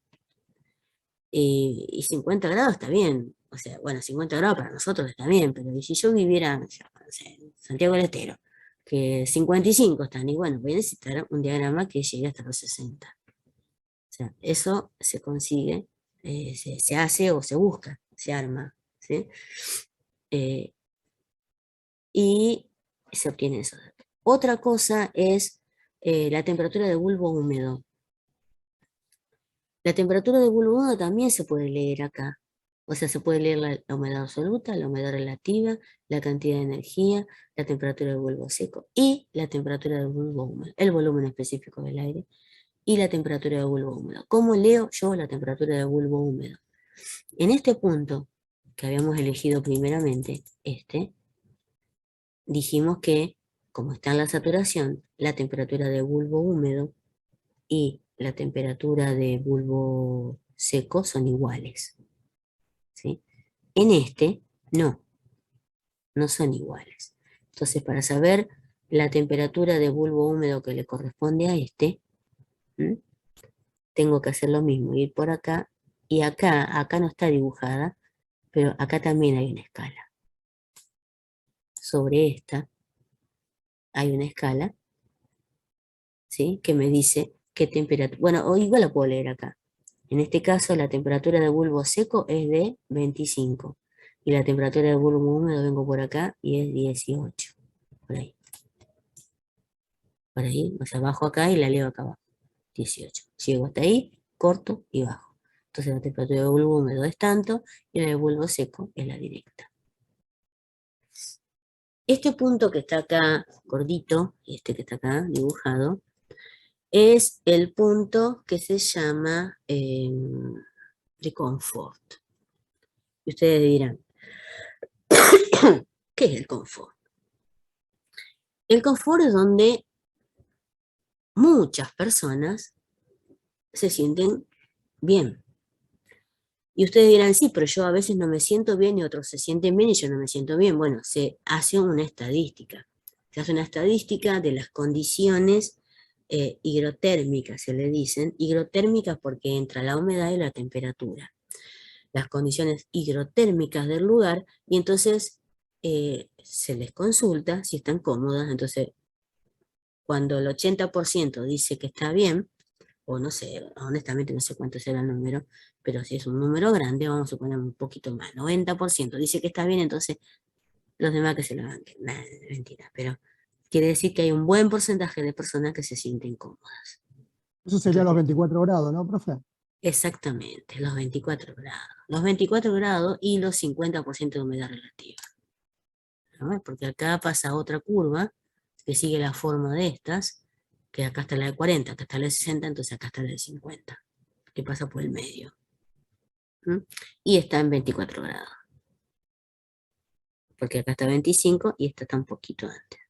Y 50 grados está bien. O sea, bueno, 50 grados para nosotros está bien, pero ¿y si yo viviera, no sé, en Santiago del Estero, que 55 están, y bueno, voy a necesitar un diagrama que llegue hasta los 60. O sea, eso se consigue, se hace o se busca, se arma, ¿sí? Y se obtiene esos datos. Otra cosa es la temperatura de bulbo húmedo. La temperatura de bulbo húmedo también se puede leer acá. O sea, se puede leer la humedad absoluta, la humedad relativa, la cantidad de energía, la temperatura del bulbo seco y la temperatura del bulbo húmedo, el volumen específico del aire y la temperatura del bulbo húmedo. ¿Cómo leo yo la temperatura del bulbo húmedo? En este punto que habíamos elegido primeramente, dijimos que, como está en la saturación, la temperatura de bulbo húmedo y la temperatura de bulbo seco son iguales, ¿sí? En no son iguales. Entonces, para saber la temperatura de bulbo húmedo que le corresponde a ¿m? Tengo que hacer lo mismo, ir por acá, y acá no está dibujada, pero acá también hay una escala. Sobre esta hay una escala, ¿sí? Que me dice qué temperatura, bueno, o igual la puedo leer acá. En este caso, la temperatura de bulbo seco es de 25. Y la temperatura de bulbo húmedo, vengo por acá, y es 18. Por ahí. Por ahí, o sea, bajo acá y la leo acá abajo. 18. Llego hasta ahí, corto y bajo. Entonces la temperatura de bulbo húmedo es tanto, y la de bulbo seco es la directa. Este punto que está acá, gordito, y este que está acá, dibujado, es el punto que se llama de confort. Y ustedes dirán, ¿qué es el confort? El confort es donde muchas personas se sienten bien. Y ustedes dirán, sí, pero yo a veces no me siento bien y otros se sienten bien y yo no me siento bien. Bueno, se hace una estadística. Se hace una estadística de las condiciones higrotérmicas, se le dicen. Higrotérmicas porque entra la humedad y la temperatura. Las condiciones higrotérmicas del lugar, y entonces se les consulta si están cómodas. Entonces, cuando el 80% dice que está bien, o no sé, honestamente no sé cuánto será el número, pero si es un número grande, vamos a suponer un poquito más, 90% dice que está bien, entonces los demás que se lo banquen. Nah, mentira, pero quiere decir que hay un buen porcentaje de personas que se sienten cómodas. Eso sería los 24 grados, ¿no, profe? Exactamente, los 24 grados. Los 24 grados y los 50% de humedad relativa, ¿no? Porque acá pasa otra curva que sigue la forma de estas, que acá está la de 40, acá está la de 60, entonces acá está la de 50, que pasa por el medio. Y está en 24 grados. Porque acá está 25 y esta está un poquito antes.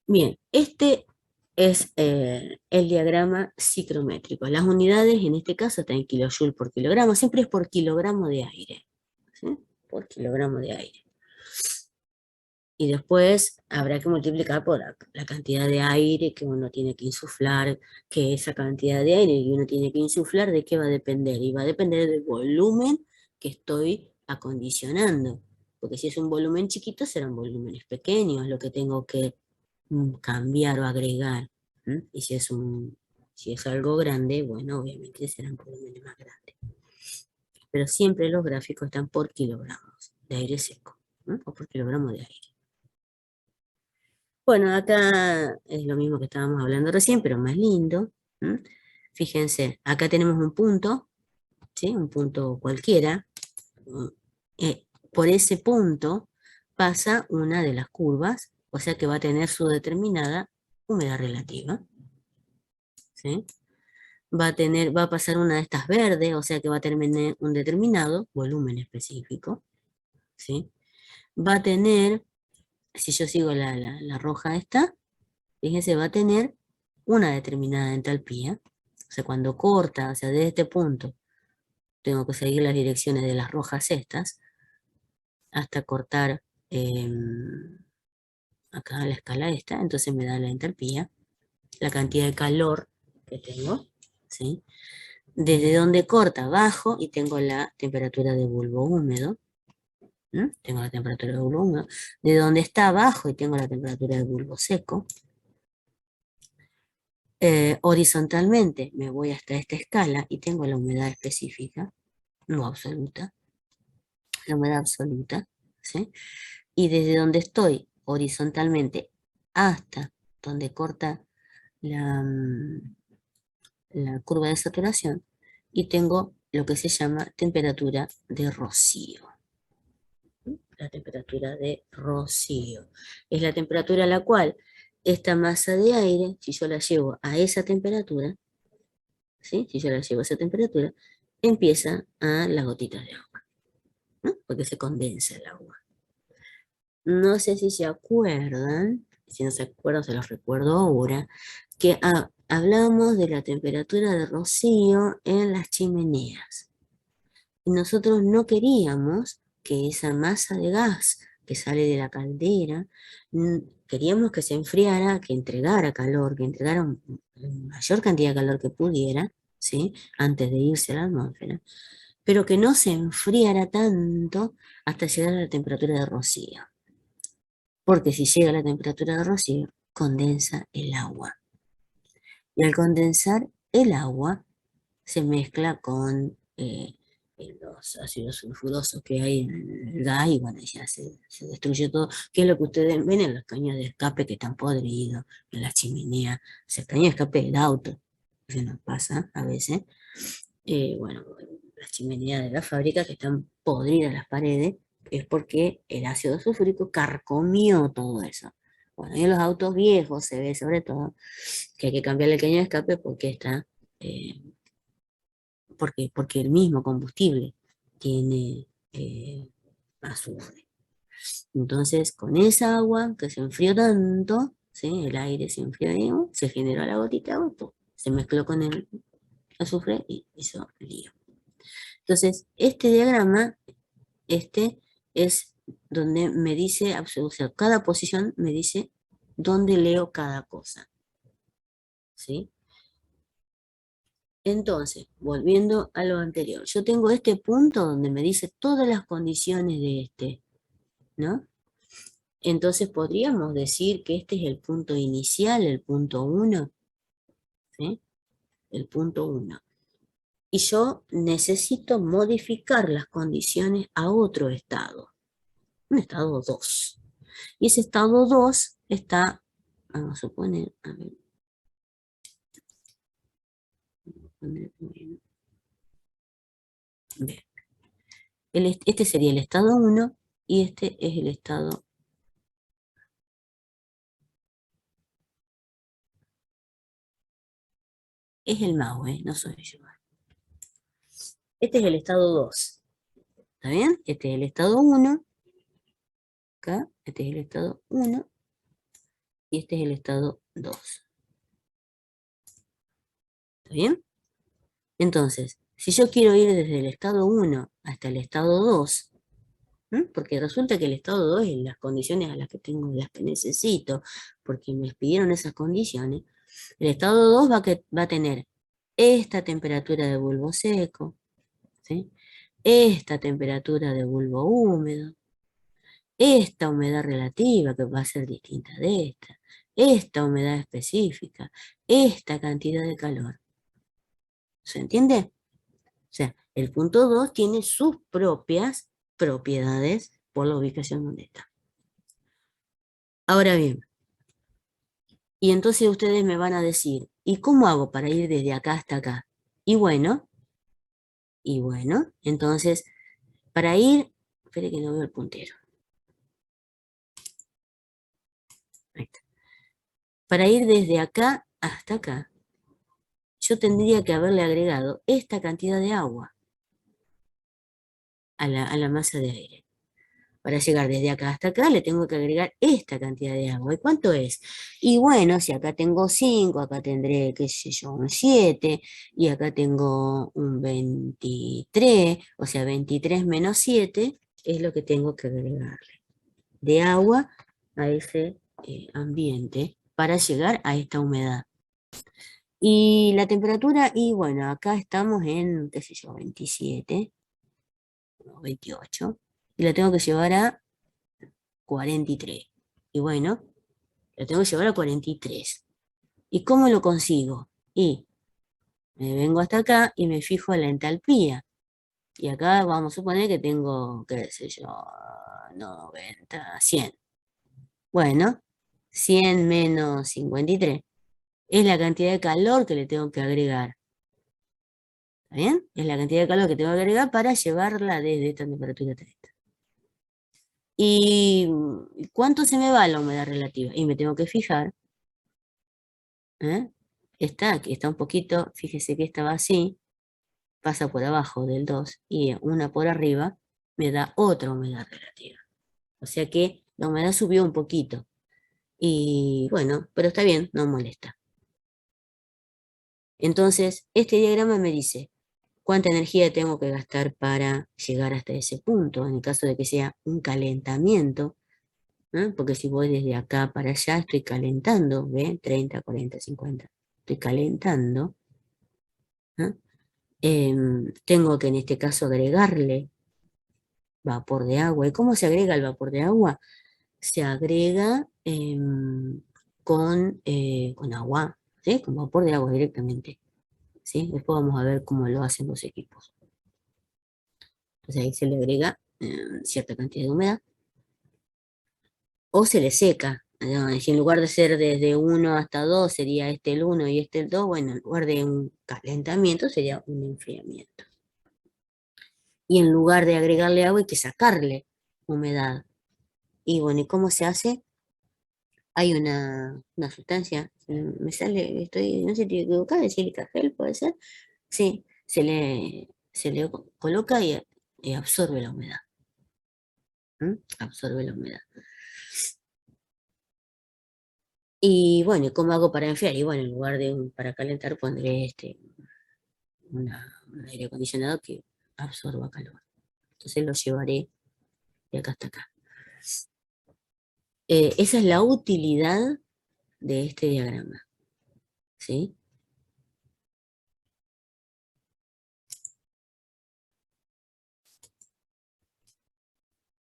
Bien, este es el diagrama ciclométrico. Las unidades en este caso están en kilojoule por kilogramo, siempre es por kilogramo de aire, ¿sí? Por kilogramo de aire. Y después habrá que multiplicar por la cantidad de aire que uno tiene que insuflar, que esa cantidad de aire que uno tiene que insuflar, ¿de qué va a depender? Y va a depender del volumen que estoy acondicionando. Porque si es un volumen chiquito, serán volúmenes pequeños lo que tengo que cambiar o agregar. Y si es algo grande, bueno, obviamente serán volúmenes más grandes. Pero siempre los gráficos están por kilogramos de aire seco, o por kilogramo de aire. Bueno, acá es lo mismo que estábamos hablando recién, pero más lindo. Fíjense, acá tenemos un punto, ¿sí? Un punto cualquiera. Por ese punto pasa una de las curvas, o sea que va a tener su determinada humedad relativa, ¿sí? Va a pasar una de estas verdes, o sea que va a tener un determinado volumen específico, ¿sí? Va a tener, si yo sigo la roja esta, fíjense, va a tener una determinada entalpía, o sea, cuando corta, o sea, desde este punto, tengo que seguir las direcciones de las rojas estas, hasta cortar acá la escala esta, entonces me da la entalpía, la cantidad de calor que tengo, ¿sí? Desde donde corta bajo y tengo la temperatura de bulbo húmedo, Tengo la temperatura del bulbo húmedo, de donde está abajo y tengo la temperatura del bulbo seco. Horizontalmente me voy hasta esta escala y tengo la humedad específica, no absoluta, la humedad absoluta, ¿sí? Y desde donde estoy horizontalmente hasta donde corta la, la curva de saturación y tengo lo que se llama temperatura de rocío. La temperatura de rocío es la temperatura a la cual esta masa de aire, si yo la llevo a esa temperatura, ¿sí? Si yo la llevo a esa temperatura, empieza a las gotitas de agua, ¿no? Porque se condensa el agua. No sé si se acuerdan, si no se acuerdan, se los recuerdo ahora, que hablamos de la temperatura de rocío en las chimeneas. Y nosotros no queríamos que esa masa de gas que sale de la caldera, queríamos que se enfriara, que entregara calor, que entregara la mayor cantidad de calor que pudiera, ¿sí? Antes de irse a la atmósfera, pero que no se enfriara tanto hasta llegar a la temperatura de rocío. Porque si llega a la temperatura de rocío, condensa el agua. Y al condensar el agua, se mezcla con los ácidos sulfurosos que hay en el gas y bueno, ya se destruye todo, que es lo que ustedes ven en los caños de escape que están podridos, en las chimeneas, o sea, caño de escape del auto, eso nos pasa a veces, bueno, las chimeneas de la fábrica que están podridas las paredes, es porque el ácido sulfúrico carcomió todo eso. Bueno, y en los autos viejos se ve sobre todo que hay que cambiar el caño de escape porque está... porque el mismo combustible tiene azufre. Entonces, con esa agua que se enfrió tanto, ¿sí? El aire se enfrió, digamos, se generó la gotita de agua, ¡pum! Se mezcló con el azufre y hizo lío. Entonces, este diagrama, es donde me dice, o sea, cada posición me dice dónde leo cada cosa. ¿Sí? Entonces, volviendo a lo anterior, yo tengo este punto donde me dice todas las condiciones de este, ¿no? Entonces podríamos decir que este es el punto inicial, el punto 1, ¿sí? El punto 1. Y yo necesito modificar las condiciones a otro estado, un estado 2. Y ese estado 2 está, vamos a suponer, a ver, bien. Este sería el estado 1 y este es el estado. Es el mago, no soy yo. Este es el estado 2. ¿Está bien? Este es el estado 1. Acá, este es el estado 1. Y este es el estado 2. ¿Está bien? Entonces, si yo quiero ir desde el estado 1 hasta el estado 2, porque resulta que el estado 2 es las condiciones a las que tengo, las que necesito, porque me pidieron esas condiciones, el estado 2 va a tener esta temperatura de bulbo seco, ¿sí? Esta temperatura de bulbo húmedo, esta humedad relativa que va a ser distinta de esta humedad específica, esta cantidad de calor. ¿Se entiende? O sea, el punto 2 tiene sus propias propiedades por la ubicación donde está. Ahora bien, y entonces ustedes me van a decir, ¿y cómo hago para ir desde acá hasta acá? Y bueno, entonces, para ir, espere que no veo el puntero. Ahí está. Para ir desde acá hasta acá, yo tendría que haberle agregado esta cantidad de agua a la masa de aire. Para llegar desde acá hasta acá le tengo que agregar esta cantidad de agua. ¿Y cuánto es? Y bueno, si acá tengo 5, acá tendré, qué sé yo, un 7, y acá tengo un 23, o sea, 23 menos 7 es lo que tengo que agregarle de agua a ese ambiente para llegar a esta humedad. Y la temperatura, y bueno, acá estamos en, qué sé yo, 27, o 28. y la tengo que llevar a 43. Y bueno, la tengo que llevar a 43. ¿Y cómo lo consigo? Y me vengo hasta acá y me fijo en la entalpía. Y acá vamos a suponer que tengo, qué sé yo, 90, 100. Bueno, 100 menos 53 es la cantidad de calor que le tengo que agregar. ¿Está bien? Es la cantidad de calor que tengo que agregar para llevarla desde esta temperatura hasta esta. ¿Y cuánto se me va la humedad relativa? Y me tengo que fijar. ¿Eh? Está un poquito, fíjese que estaba así, pasa por abajo del 2 y una por arriba me da otra humedad relativa. O sea que la humedad subió un poquito. Y bueno, pero está bien, no molesta. Entonces, este diagrama me dice cuánta energía tengo que gastar para llegar hasta ese punto, en el caso de que sea un calentamiento, ¿eh? Porque si voy desde acá para allá, estoy calentando, ¿ve? 30, 40, 50. Estoy calentando. ¿Eh? Tengo que en este caso agregarle vapor de agua. ¿Y cómo se agrega el vapor de agua? Se agrega con agua, ¿sí? Con vapor de agua directamente. ¿Sí? Después vamos a ver cómo lo hacen los equipos. Entonces ahí se le agrega cierta cantidad de humedad o se le seca. ¿No? Si en lugar de ser desde 1 hasta 2 sería este el 1 y este el 2, bueno, en lugar de un calentamiento sería un enfriamiento. Y en lugar de agregarle agua hay que sacarle humedad. Y bueno, ¿y cómo se hace? Hay una sustancia, me sale, no sé si estoy equivocada, de sílica gel, puede ser. Sí, se le coloca y absorbe la humedad. Absorbe la humedad. Y bueno, ¿y cómo hago para enfriar? Y bueno, en lugar de para calentar pondré un aire acondicionado que absorba calor. Entonces lo llevaré de acá hasta acá. Esa es la utilidad de este diagrama. ¿Sí?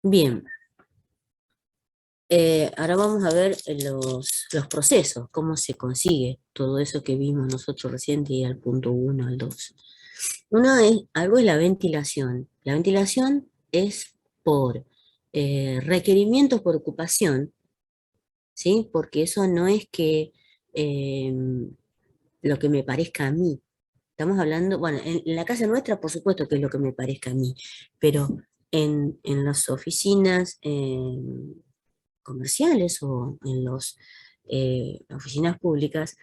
Bien. Ahora vamos a ver los procesos, cómo se consigue todo eso que vimos nosotros recién, y al punto 1, al 2. Algo es la ventilación. La ventilación es por requerimientos por ocupación, ¿sí? Porque eso no es que lo que me parezca a mí. Estamos hablando, bueno, en la casa nuestra, por supuesto que es lo que me parezca a mí, pero en las oficinas comerciales o en las oficinas públicas,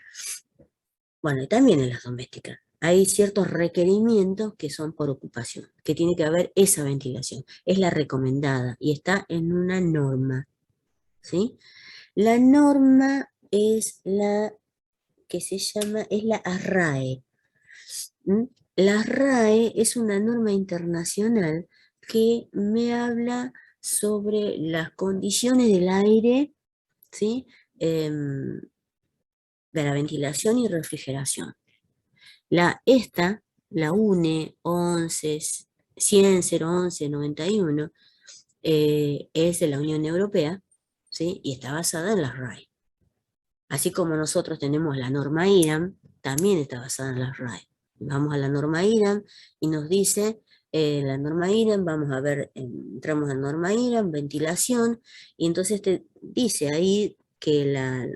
bueno, y también en las domésticas, hay ciertos requerimientos que son por ocupación, que tiene que haber esa ventilación. Es la recomendada y está en una norma, ¿sí? La norma es la que se llama, es la ARRAE. La RAE es una norma internacional que me habla sobre las condiciones del aire, ¿sí? De la ventilación y refrigeración. La UNE 100 011 91, es de la Unión Europea, ¿sí? Y está basada en la RAE. Así como nosotros tenemos la norma IRAM, también está basada en la RAE. Vamos a la norma IRAM y nos dice, la norma IRAM, vamos a ver, entramos en norma IRAM, ventilación, y entonces te dice ahí que la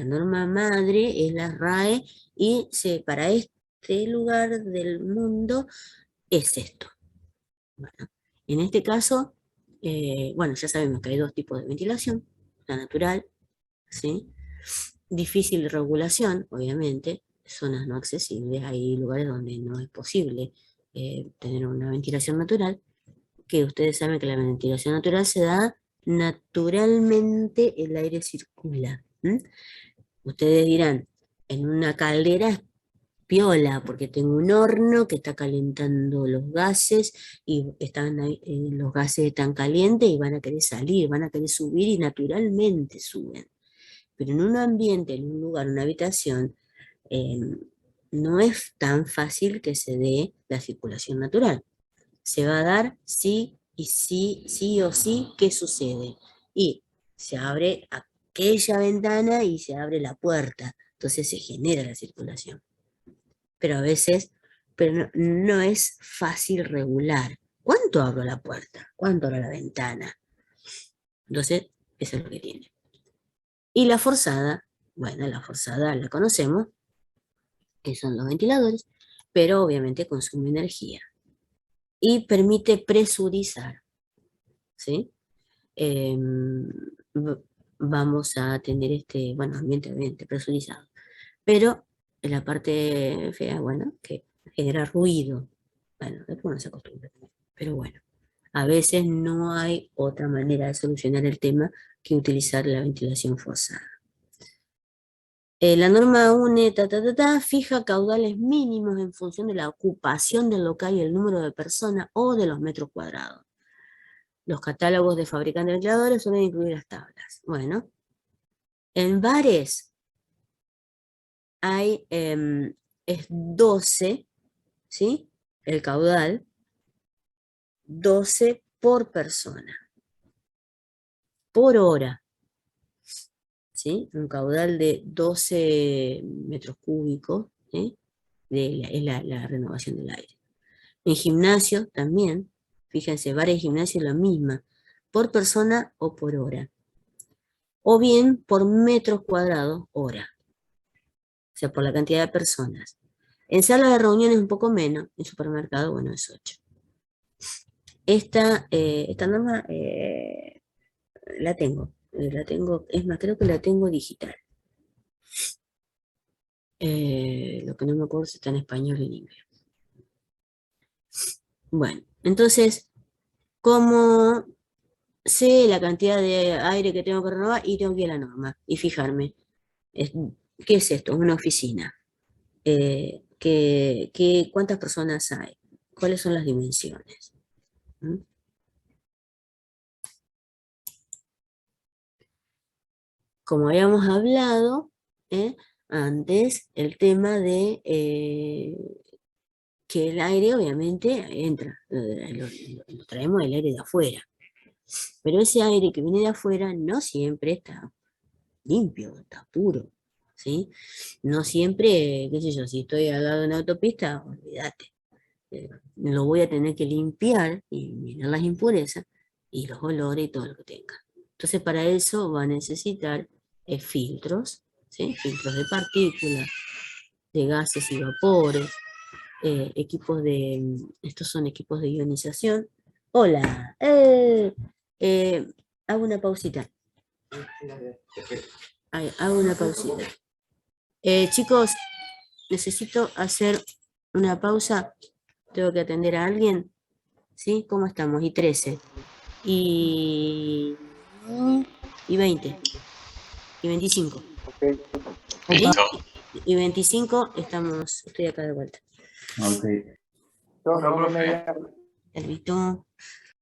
norma madre es la RAE y para este lugar del mundo es esto. Bueno, en este caso, bueno, ya sabemos que hay dos tipos de ventilación, la natural, ¿sí? Difícil de regulación, obviamente, zonas no accesibles, hay lugares donde no es posible tener una ventilación natural, que ustedes saben que la ventilación natural se da naturalmente, el aire circula. Ustedes dirán, en una caldera es piola, porque tengo un horno que está calentando los gases y están ahí, los gases están calientes y van a querer salir, van a querer subir y naturalmente suben. Pero en un ambiente, en un lugar, una habitación, no es tan fácil que se dé la circulación natural. Se va a dar si Y sí o sí, ¿qué sucede? Y se abre aquella ventana y se abre la puerta. Entonces se genera la circulación. Pero a veces, no es fácil regular. ¿Cuánto abro la puerta? ¿Cuánto abro la ventana? Entonces, eso es lo que tiene. Y la forzada, bueno, la forzada la conocemos, que son los ventiladores, pero obviamente consume energía. Y permite presurizar, ¿sí? Vamos a tener bueno, ambiente presurizado. Pero en la parte fea, bueno, que genera ruido. Bueno, después uno se acostumbra. Pero bueno, a veces no hay otra manera de solucionar el tema que utilizar la ventilación forzada. La norma UNE fija caudales mínimos en función de la ocupación del local y el número de personas o de los metros cuadrados. Los catálogos de fabricantes de ventiladores suelen incluir las tablas. Bueno, en bares hay, es 12, ¿sí? El caudal, 12 por persona, por hora, ¿sí? Un caudal de 12 metros cúbicos, ¿sí? Es la renovación del aire. En gimnasio también, fíjense, bares y gimnasio la misma, por persona o por hora. O bien por metros cuadrados hora. O sea, por la cantidad de personas. En sala de reuniones un poco menos, en supermercado, bueno, es 8. Esta norma la tengo, es más, creo que la tengo digital. Lo que no me acuerdo si está en español o en inglés. Bueno, entonces, como sé la cantidad de aire que tengo que renovar y tengo que ir a la norma y fijarme, ¿qué es esto? Es una oficina. ¿Cuántas personas hay? ¿Cuáles son las dimensiones? ¿Mm? Como habíamos hablado antes, el tema de que el aire obviamente entra, lo traemos el aire de afuera, pero ese aire que viene de afuera no siempre está limpio, está puro, ¿sí? No siempre, qué sé yo, si estoy al lado de una autopista, olvídate, lo voy a tener que limpiar y mirar las impurezas y los olores y todo lo que tenga. Entonces para eso va a necesitar filtros, ¿sí? Filtros de partículas, de gases y vapores, estos son equipos de ionización. Hola, hago una pausita. Hago una pausita. Chicos, necesito hacer una pausa. Tengo que atender a alguien. ¿Sí? ¿Cómo estamos? Y 13. Y 20. Y 25. ¿Sí? Y 25 estoy acá de vuelta. Ok. No, profe. El visto.